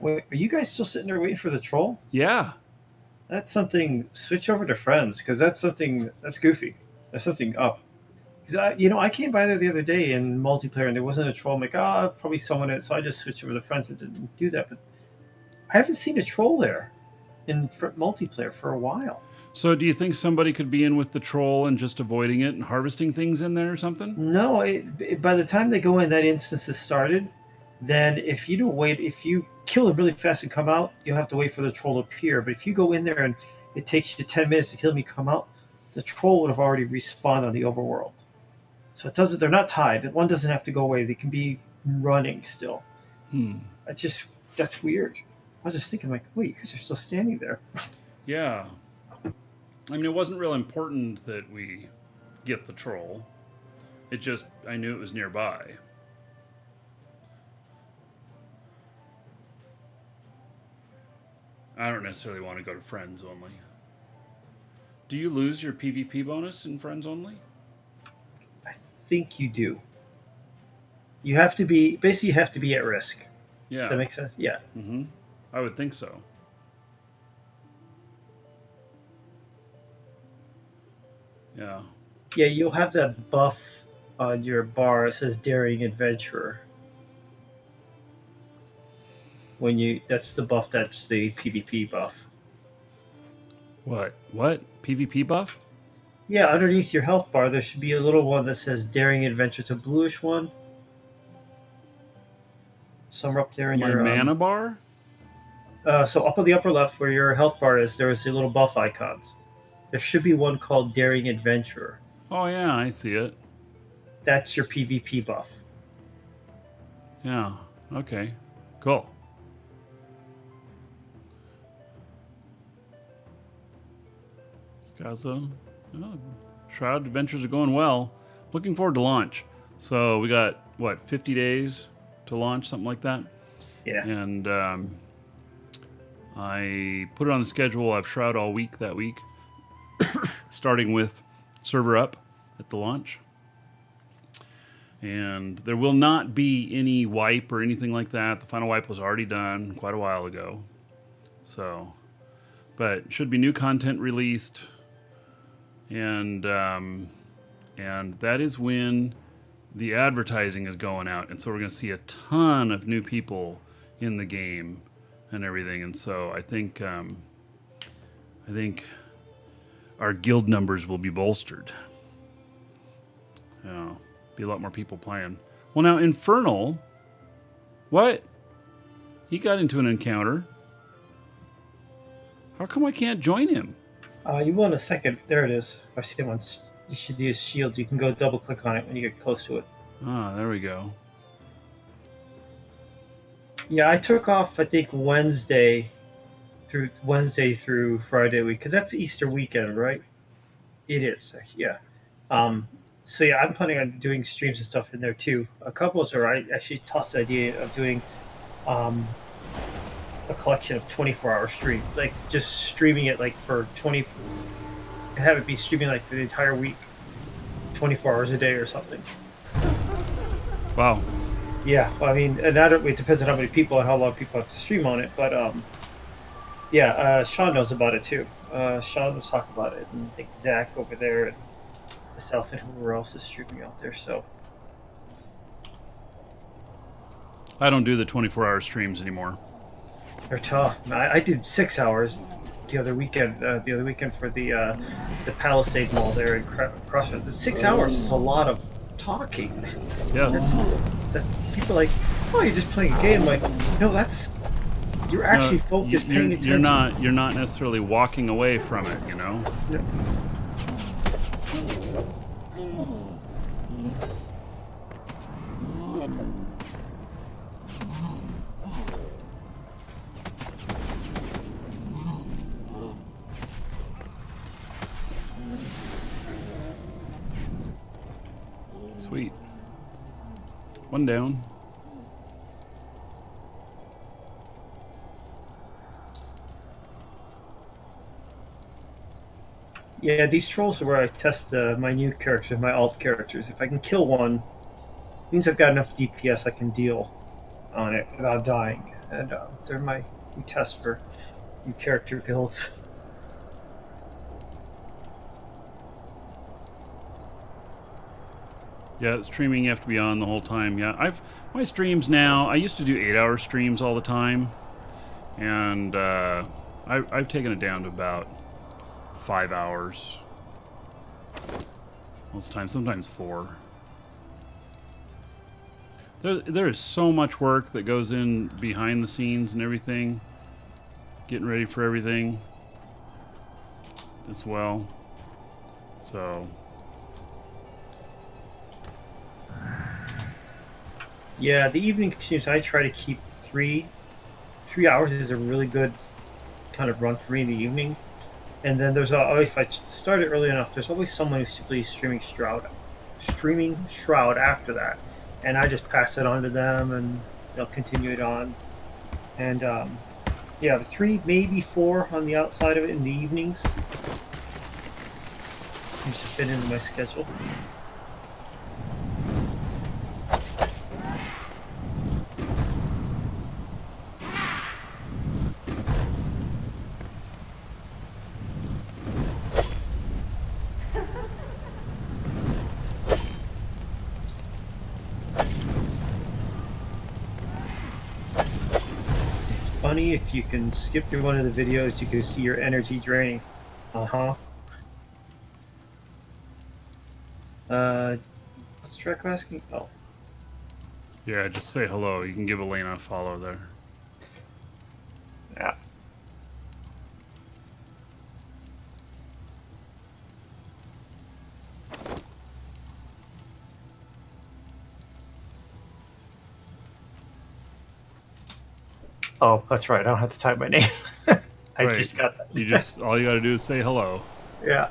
Wait, are you guys still sitting there waiting for the troll? Yeah. That's something. Switch over to friends, because that's goofy. That's something up. Because I came by there the other day in multiplayer and there wasn't a troll. I'm like, probably someone else. So I just switched over to friends and didn't do that. But I haven't seen a troll there in multiplayer for a while. So do you think somebody could be in with the troll and just avoiding it and harvesting things in there or something? No. By the time they go in, that instance has started. Then if you don't wait, if you kill them really fast and come out, you'll have to wait for the troll to appear. But if you go in there and it takes you 10 minutes to kill them, you come out, the troll would have already respawned on the overworld. So they're not tied. One doesn't have to go away. They can be running still. That's weird. I was just thinking, like, wait, you guys are still standing there. Yeah. I mean, it wasn't real important that we get the troll. I knew it was nearby. I don't necessarily want to go to friends only. Do you lose your PvP bonus in friends only? I think you do. You have to be at risk. Yeah. Does that make sense? Yeah. Mm-hmm. I would think so. Yeah. Yeah, you'll have that buff on your bar. It says Daring Adventurer. That's the buff, that's the PvP buff. What? PvP buff? Yeah, underneath your health bar, there should be a little one that says Daring Adventure. It's a bluish one. Somewhere up there in your... mana bar? So up on the upper left where your health bar is, there is the little buff icons. There should be one called Daring Adventurer. Oh, yeah, I see it. That's your PvP buff. Yeah, okay. Cool. Skaza. Oh, Shroud adventures are going well. Looking forward to launch. So we got, 50 days to launch, something like that? Yeah. And I put it on the schedule. I have Shroud all week that week, starting with server up at the launch. And there will not be any wipe or anything like that. The final wipe was already done quite a while ago. So, But should be new content released, and that is when the advertising is going out, and so we're going to see a ton of new people in the game and everything. And so I think our guild numbers will be bolstered. Be a lot more people playing. Well, now Infernal, what? He got into an encounter. How come I can't join him? You will in a second. There it is. I see him on. You should use shields. You can go double click on it when you get close to it. Ah, there we go. Yeah, I took off. I think Wednesday through Friday week, because that's Easter weekend, right? It is, actually, yeah. So yeah, I'm planning on doing streams and stuff in there too. A couple of I actually tossed the idea of doing a collection of 24-hour streams, like just streaming it like for 20, to have it be streaming like for the entire week, 24 hours a day or something. Wow. Yeah, well, I mean, and it depends on how many people and how long people have to stream on it, but yeah, Sean knows about it too. Sean was talking about it, and I think Zach over there and myself and whoever else is streaming out there. So I don't do the 24-hour streams anymore. they're tough. I did 6 hours the other weekend. For the Palisade Mall there in Crossroads. 6 hours is a lot of talking. Yes. That's people like, oh, you're just playing a game. Like, no, you're actually focused, paying attention. You're not necessarily walking away from it, you know. No. Sweet. One down. Yeah, these trolls are where I test my new characters, my alt characters. If I can kill one, it means I've got enough DPS I can deal on it without dying. And they're my new test for new character builds. Yeah, streaming you have to be on the whole time. Yeah, my streams now. I used to do 8-hour streams all the time, and I've taken it down to about 5 hours most of the time. Sometimes 4. There is so much work that goes in behind the scenes and everything, getting ready for everything as well. So. Yeah, the evening streams I try to keep 3 hours is a really good kind of run for me in the evening. And then there's always, if I start it early enough, there's always someone who's simply streaming Shroud after that, and I just pass it on to them, and they'll continue it on. And yeah, 3, maybe 4 on the outside of it in the evenings. Seems to fit into my schedule. Funny, if you can skip through one of the videos, you can see your energy draining. What's Trek asking? Oh. Yeah, just say hello. You can give Elena a follow there. Yeah. Oh, that's right. I don't have to type my name. I Right. just got that. All you got to do is say hello. Yeah.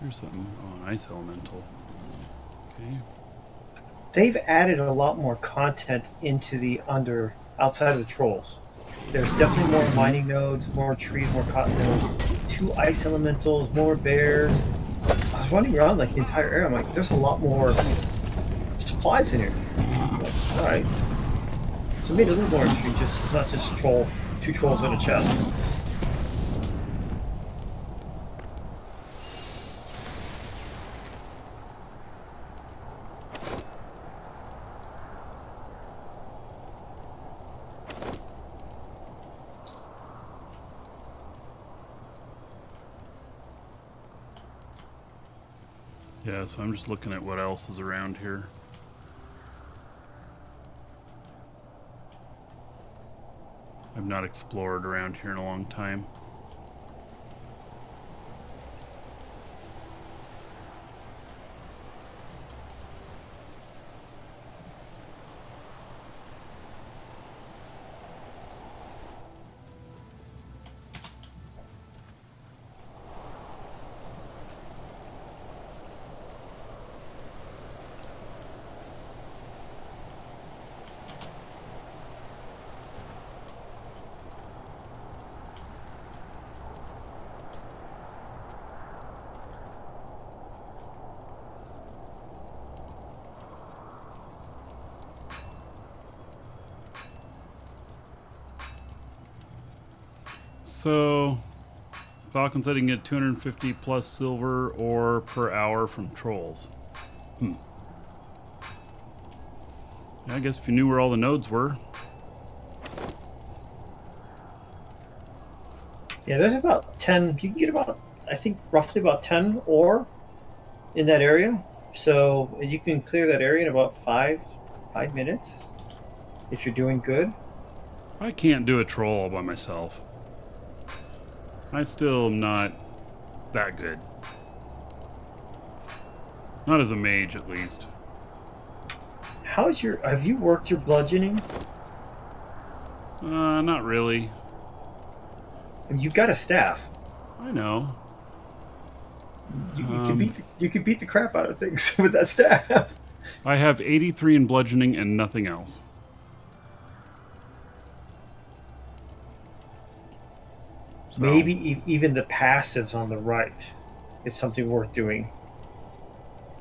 Here's something. Oh, an ice elemental. Okay. They've added a lot more content into the outside of the trolls. There's definitely more mining nodes, more trees, more cotton nodes, 2 ice elementals, more bears. I was running around like the entire area. I'm like, there's a lot more supplies in here. I'm like, all right. So it made it a little more interesting. Just it's not just 2 trolls in a chest. Yeah, so I'm just looking at what else is around here. I've not explored around here in a long time. So, Falcon said he can get 250 plus silver ore per hour from trolls. Yeah, I guess if you knew where all the nodes were. Yeah, there's about 10. You can get about, I think, roughly about 10 ore in that area. So you can clear that area in about 5 minutes if you're doing good. I can't do a troll all by myself. I still am not that good. Not as a mage, at least. How's your? Have you worked your bludgeoning? Not really. You've got a staff. I know. You can beat the crap out of things with that staff. I have 83 in bludgeoning and nothing else. So, Maybe even the passives on the right is something worth doing.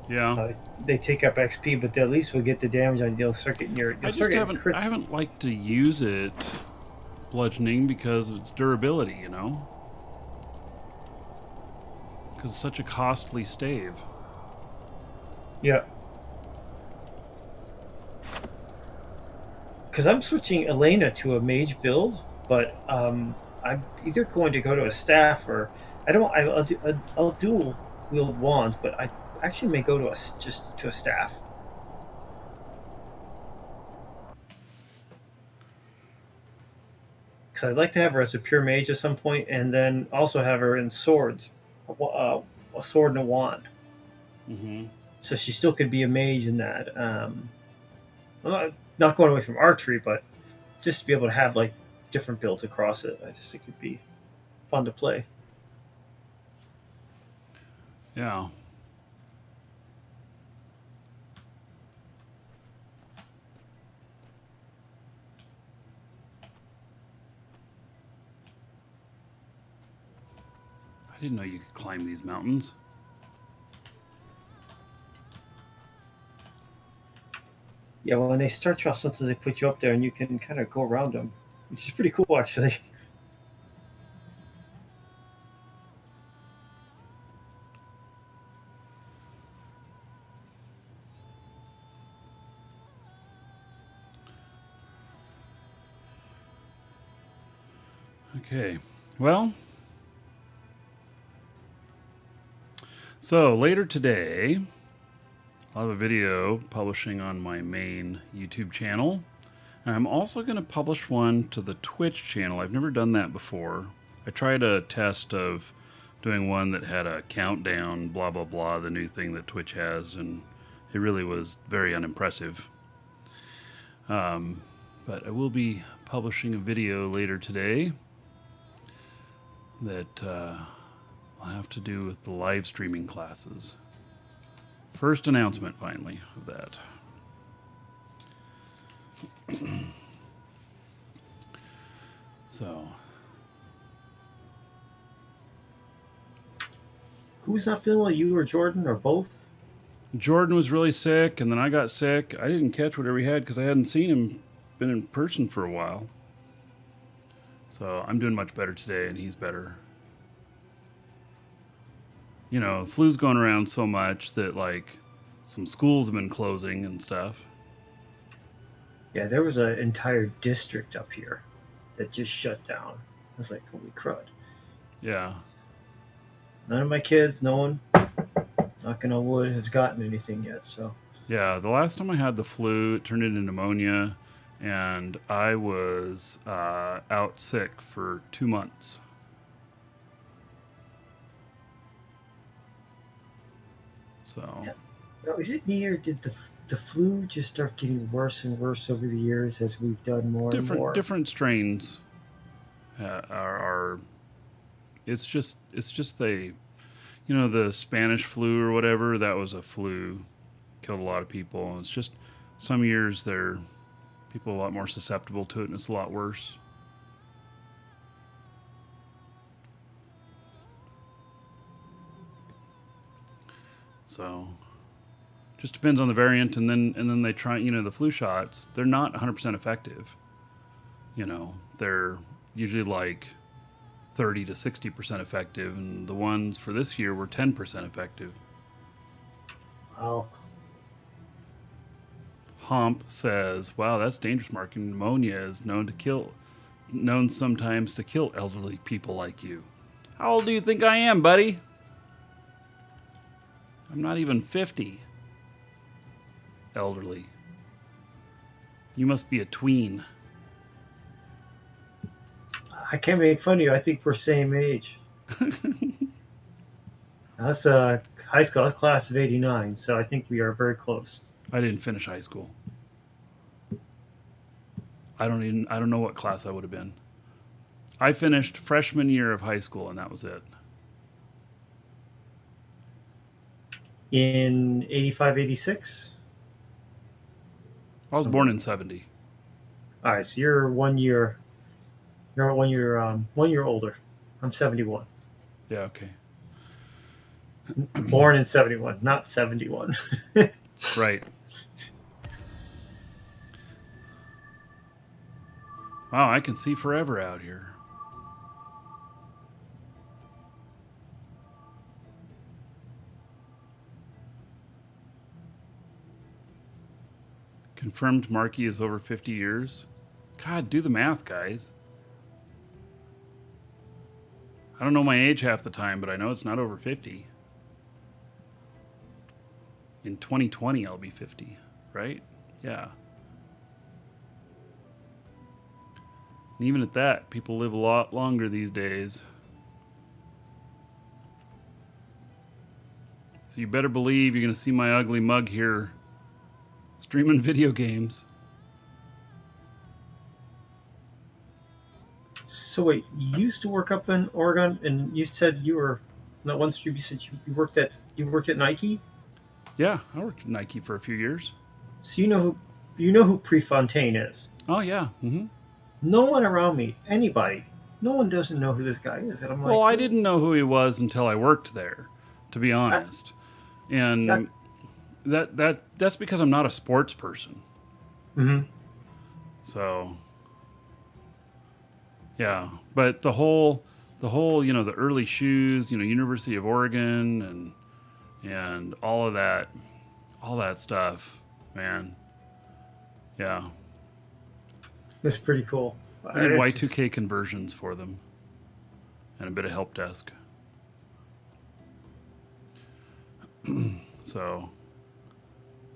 yeah. They take up XP, but they at least will get the damage on. You'll start getting your. I haven't liked to use it, bludgeoning, because of its durability, you know? Because it's such a costly stave. Yeah. Because I'm switching Elena to a mage build, but I'm either going to go to a staff or I'll dual wield wands, but I actually may go to just to a staff. Because I'd like to have her as a pure mage at some point, and then also have her in swords, a sword and a wand. Mm-hmm. So she still could be a mage in that. I'm not going away from archery, but just to be able to have like different builds across it, I just think it'd be fun to play. Yeah. I didn't know you could climb these mountains. Yeah, well, when they start you off, sometimes they put you up there and you can kind of go around them, which is pretty cool, actually. Okay, well, so later today, I'll have a video publishing on my main YouTube channel, and I'm also going to publish one to the Twitch channel. I've never done that before. I tried a test of doing one that had a countdown, blah, blah, blah, the new thing that Twitch has, and it really was very unimpressive. But I will be publishing a video later today that will have to do with the live streaming classes. First announcement, finally, of that. So, Who's not feeling well? You or Jordan or both? Jordan was really sick, and then I got sick. I didn't catch whatever he had because I hadn't seen him, been in person for a while. So I'm doing much better today, and he's better. You know, flu's going around so much that, like, some schools have been closing and stuff. Yeah, there was an entire district up here that just shut down. I was like, holy crud. Yeah. None of my kids, no one, knocking on wood, has gotten anything yet. So Yeah, the last time I had the flu, it turned into pneumonia, and I was out sick for 2 months. So, now, is it me, or did the flu just start getting worse and worse over the years as we've done more and more? different strains are it's just the, you know, the Spanish flu or whatever, that was a flu, killed a lot of people, and it's just some years people are a lot more susceptible to it, and it's a lot worse. So just depends on the variant, and then they try, you know, the flu shots, they're not 100% effective. You know, they're usually like 30 to 60% effective, and the ones for this year were 10% effective. Wow. Homp says, "Wow, that's dangerous, Markee. Pneumonia is known sometimes to kill elderly people like you." How old do you think I am, buddy? I'm not even 50. Elderly. You must be a tween. I can't make fun of you. I think we're same age. That's high school. I was class of '89, so I think we are very close. I didn't finish high school. I don't know what class I would have been. I finished freshman year of high school, and that was it. In '85, '86? I was born in 70. All right, so you're 1 year. You're 1 year older. I'm 71. Yeah, okay. Born in 71, not 71. Right. Wow, I can see forever out here. Confirmed Markee is over 50 years. God, do the math, guys. I don't know my age half the time, but I know it's not over 50. In 2020, I'll be 50, right? Yeah. And even at that, people live a lot longer these days. So you better believe you're going to see my ugly mug here streaming video games. So wait, you used to work up in Oregon, and you said you were not one stream. You said you worked at Nike. Yeah, I worked at Nike for a few years. So you know who Prefontaine is. Oh yeah. Mm-hmm. No one around me, anybody, no one doesn't know who this guy is. And I'm like, Well, I didn't know who he was until I worked there, to be honest. And that's because I'm not a sports person. Mm-hmm. So yeah, but the whole, you know, the early shoes, you know, University of Oregon and all that stuff, man. Yeah. That's pretty cool. I did Y2K conversions for them and a bit of help desk. So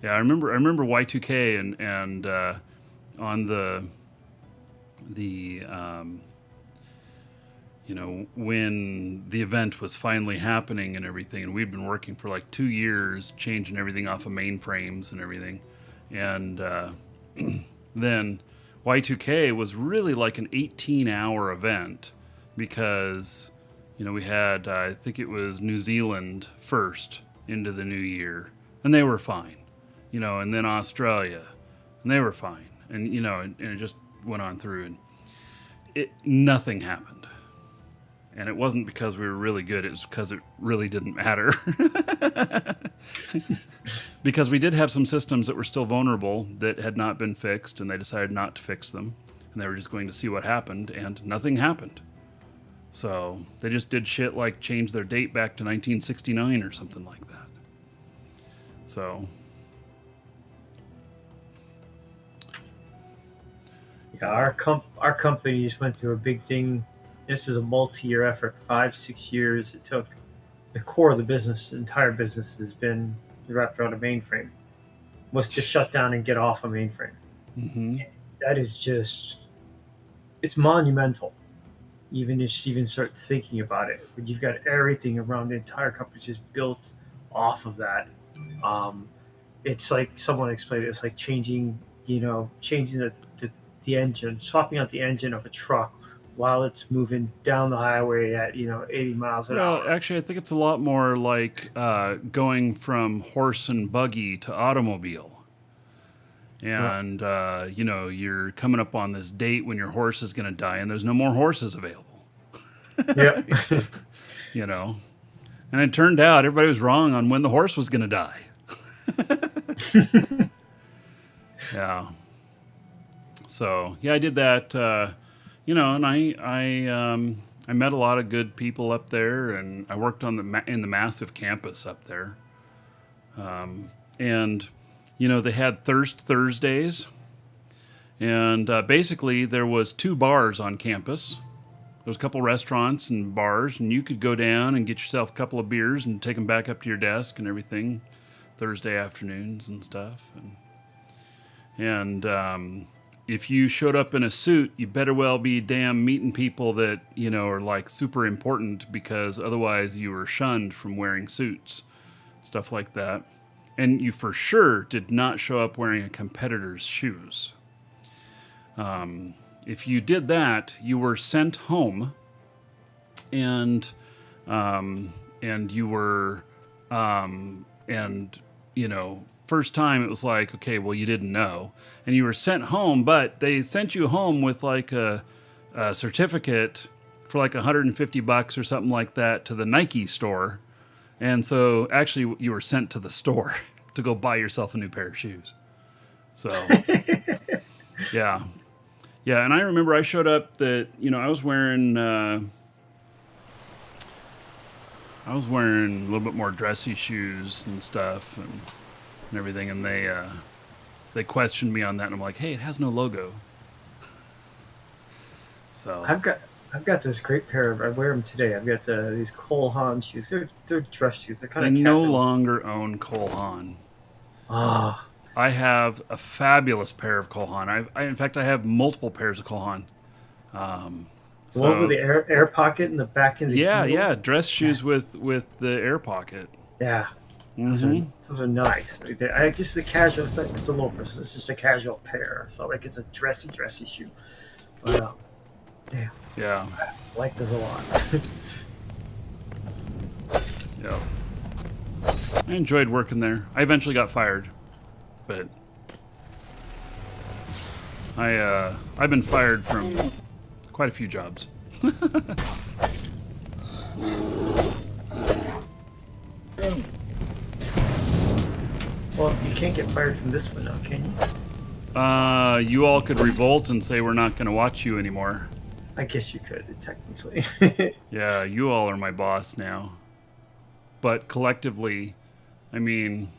yeah, I remember Y2K and on the you know, when the event was finally happening and everything, and we'd been working for like 2 years changing everything off of mainframes and everything, and then Y2K was really like an 18-hour event because, you know, we had I think it was New Zealand first into the new year, and they were fine, you know, and then Australia, and they were fine, and you know, and it just went on through, nothing happened. And it wasn't because we were really good. It was because it really didn't matter. Because we did have some systems that were still vulnerable that had not been fixed, and they decided not to fix them. And they were just going to see what happened, and nothing happened. So they just did shit like change their date back to 1969 or something like that. So... yeah, our company just went through a big thing. This is a multi-year effort, 5-6 years. It took. The core of the business, the entire business, has been wrapped around a mainframe. Was to shut down and get off a mainframe. Mm-hmm. That is just, it's monumental. Even if you even start thinking about it, but you've got everything around the entire company just built off of that. It's like someone explained it. It's like changing the engine, swapping out the engine of a truck while it's moving down the highway at 80 miles an hour. Well, actually, I think it's a lot more like going from horse and buggy to automobile. And, you're coming up on this date when your horse is going to die, and there's no more horses available. Yeah. And it turned out everybody was wrong on when the horse was going to die. Yeah. So, yeah, I did that, and I met a lot of good people up there, and I worked on in the massive campus up there. And they had Thirst Thursdays, and basically there was 2 bars on campus. There was a couple restaurants and bars, and you could go down and get yourself a couple of beers and take them back up to your desk and everything Thursday afternoons and stuff. And if you showed up in a suit, you better well be damn meeting people that, are like super important, because otherwise you were shunned from wearing suits, stuff like that. And you for sure did not show up wearing a competitor's shoes. If you did that, you were sent home, and you were, first time it was like, okay, well, you didn't know, and you were sent home, but they sent you home with like a certificate for like $150 or something like that to the Nike store. And so actually you were sent to the store to go buy yourself a new pair of shoes. So, yeah. Yeah, and I remember I showed up that, I was wearing a little bit more dressy shoes and stuff and everything, and they questioned me on that, and I'm like, hey, it has no logo. So I've got this great pair of. I wear them today. I've got these Cole Haan shoes. They're dress shoes. They're kind of. They no longer own Cole Haan. Ah. I have a fabulous pair of Cole Haan. In fact, I have multiple pairs of Cole Haan. The one with the air pocket in the back end. Yeah, dress shoes with the air pocket. Yeah, Mm-hmm. those are nice. Just a casual. It's a loafers. It's just a casual pair. So like it's a dressy shoe. But Yeah. I like those a lot. Yeah. I enjoyed working there. I eventually got fired, but I've been fired from quite a few jobs. Well, you can't get fired from this one now, can you? You all could revolt and say we're not going to watch you anymore. I guess you could, technically. Yeah, you all are my boss now. But collectively, I mean,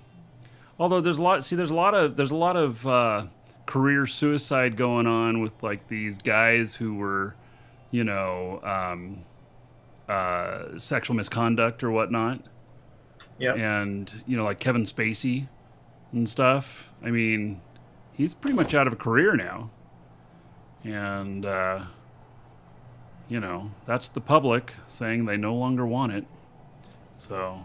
although there's a lot of career suicide going on with like these guys who were, sexual misconduct or whatnot. Yeah. And, like Kevin Spacey and stuff. I mean, he's pretty much out of a career now. And, that's the public saying they no longer want it. So,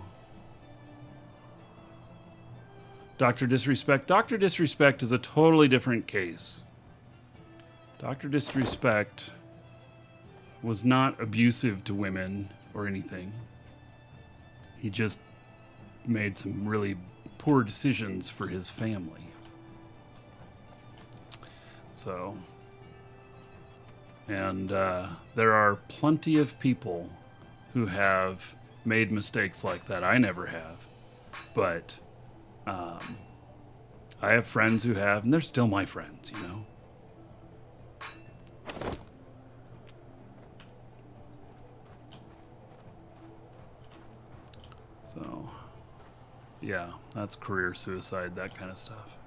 Dr. Disrespect is a totally different case. Dr. Disrespect was not abusive to women or anything. He just made some really poor decisions for his family. So, And there are plenty of people who have made mistakes like that. I never have. But I have friends who have, and they're still my friends, you know? So, yeah, that's career suicide, that kind of stuff.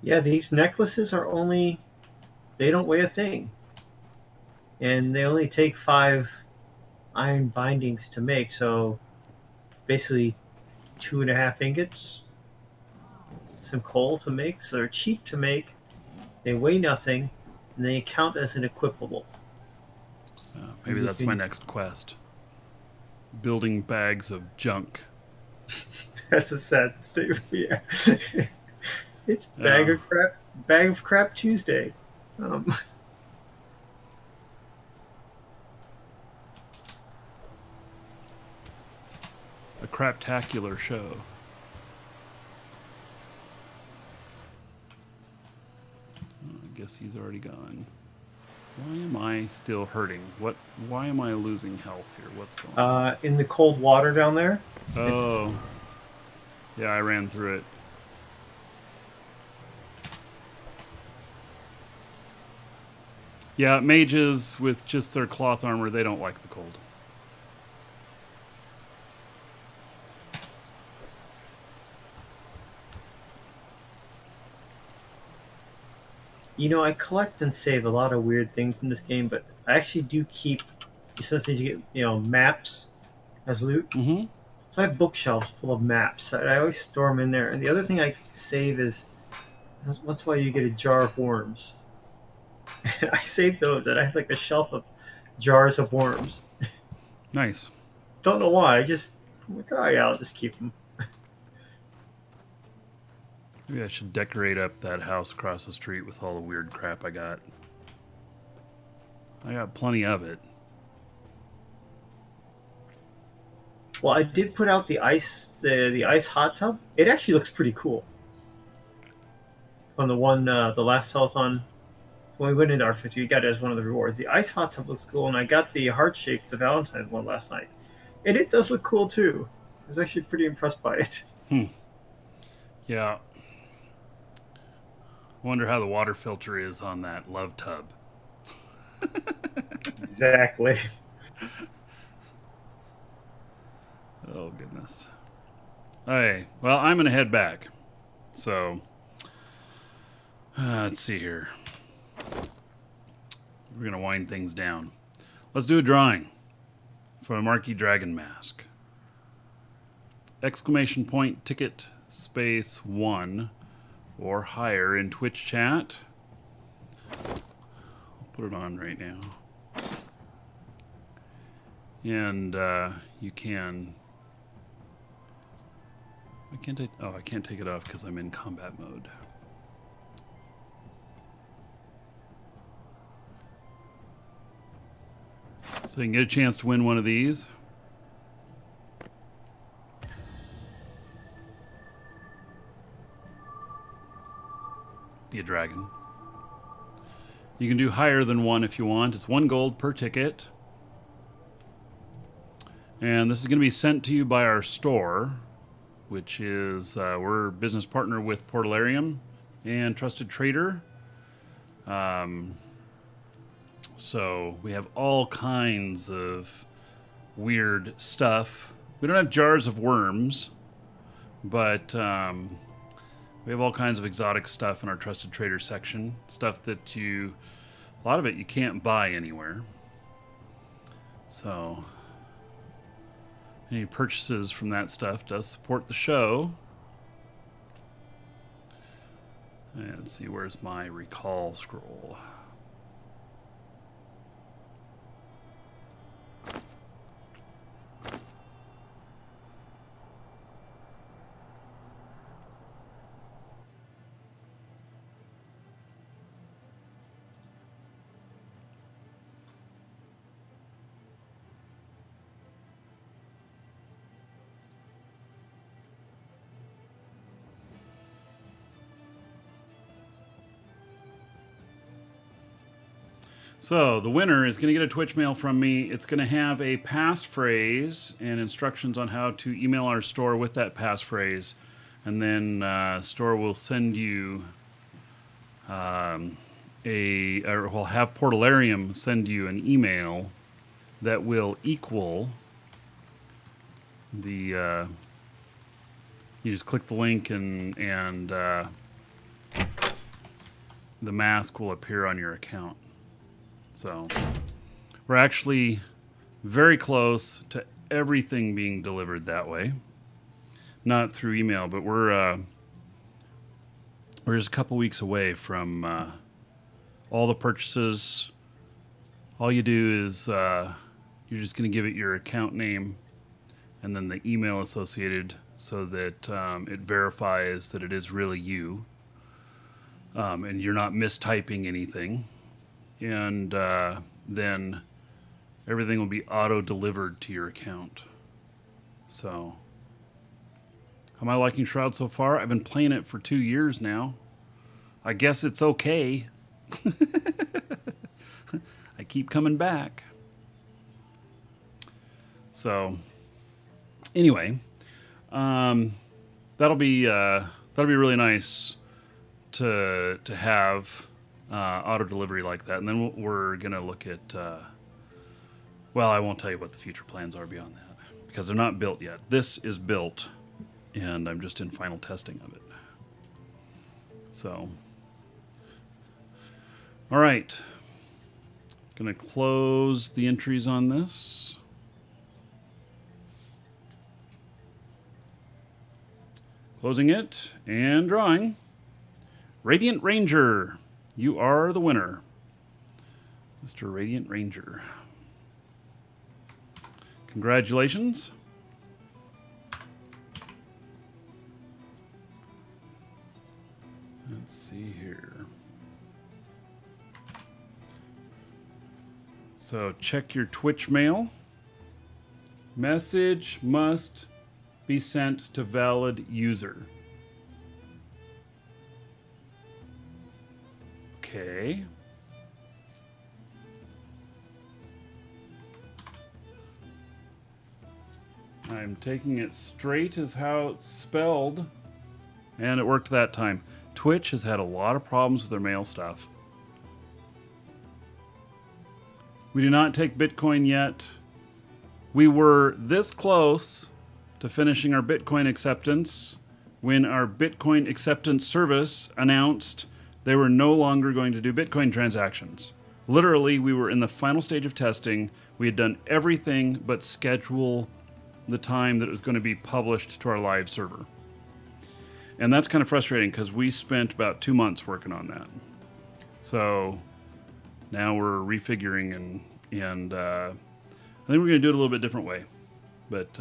Yeah, these necklaces are they don't weigh a thing. And they only take 5 iron bindings to make, so basically 2.5 ingots, some coal to make, so they're cheap to make, they weigh nothing, and they count as an equipable. Maybe that's my next quest. Building bags of junk. That's a sad statement. Yeah. It's bag of crap Tuesday. A craptacular show. I guess he's already gone. Why am I still hurting? Why am I losing health here? What's going on? In the cold water down there. Oh. Yeah, I ran through it. Yeah, mages with just their cloth armor, they don't like the cold. You know, I collect and save a lot of weird things in this game, but I actually do keep, sometimes you get, maps as loot. Mm-hmm. So I have bookshelves full of maps. I always store them in there. And the other thing I save is, once in a while you get a jar of worms. I save those, and I have like a shelf of jars of worms. Nice. Don't know why. I'm like, oh yeah, I'll just keep them. Maybe I should decorate up that house across the street with all the weird crap I got. I got plenty of it. Well, I did put out the ice hot tub. It actually looks pretty cool. From the one, the last telethon, when we went into R50, we got it as one of the rewards. The ice hot tub looks cool, and I got the heart-shaped, the Valentine's one last night. And it does look cool, too. I was actually pretty impressed by it. Yeah. Wonder how the water filter is on that love tub. Exactly. Oh, goodness. Okay, well, I'm going to head back. So, let's see here. We're going to wind things down. Let's do a drawing for a Markee Dragon Mask. Exclamation point ticket space 1 or higher in Twitch chat. I'll put it on right now. And you can... I can't take it off because I'm in combat mode. So you can get a chance to win one of these. Be a dragon. You can do higher than 1 if you want. It's 1 gold per ticket. And this is going to be sent to you by our store, which is, we're a business partner with Portalarium and Trusted Trader. So we have all kinds of weird stuff. We don't have jars of worms, but we have all kinds of exotic stuff in our Trusted Trader section. Stuff that a lot of it you can't buy anywhere. So any purchases from that stuff does support the show. And let's see, where's my recall scroll? So the winner is going to get a Twitch mail from me. It's going to have a passphrase and instructions on how to email our store with that passphrase. And then store will send you or will have Portalarium send you an email that will equal the... you just click the link and the mask will appear on your account. So we're actually very close to everything being delivered that way. Not through email, but we're just a couple weeks away from all the purchases. All you do is you're just going to give it your account name and then the email associated so that it verifies that it is really you and you're not mistyping anything. And then everything will be auto-delivered to your account. So, how am I liking Shroud so far? I've been playing it for 2 years now. I guess it's okay. I keep coming back. So, anyway, that'll be really nice to have auto delivery like that, and then we're gonna look at. Well, I won't tell you what the future plans are beyond that because they're not built yet. This is built, and I'm just in final testing of it. So, all right, gonna close the entries on this. Closing it and drawing. Radiant Ranger, you are the winner. Mr. Radiant Ranger. Congratulations. Let's see here. So check your Twitch mail. Message must be sent to valid user. Okay. I'm taking it straight as how it's spelled. And it worked that time. Twitch has had a lot of problems with their mail stuff. We do not take Bitcoin yet. We were this close to finishing our Bitcoin acceptance when our Bitcoin acceptance service announced they were no longer going to do Bitcoin transactions. Literally, we were in the final stage of testing. We had done everything but schedule the time that it was going to be published to our live server. And that's kind of frustrating because we spent about 2 months working on that. So now we're refiguring and I think we're going to do it a little bit different way. But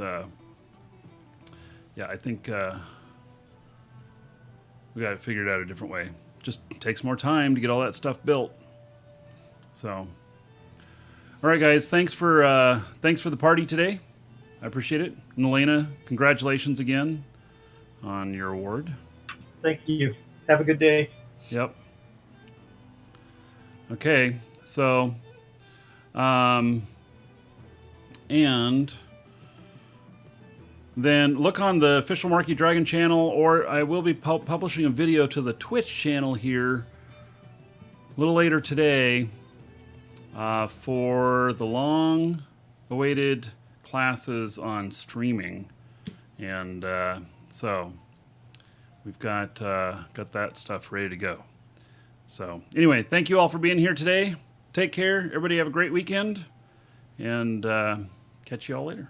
yeah, I think we got it figured out a different way. Just takes more time to get all that stuff built. So, all right, guys, thanks for the party today. I appreciate it. And Elena, congratulations again on your award. Thank you. Have a good day. Yep. Okay, so, and then look on the official Markee Dragon channel, or I will be publishing a video to the Twitch channel here a little later today for the long-awaited classes on streaming, and so we've got that stuff ready to go. So anyway, thank you all for being here today. Take care. Everybody have a great weekend, and catch you all later.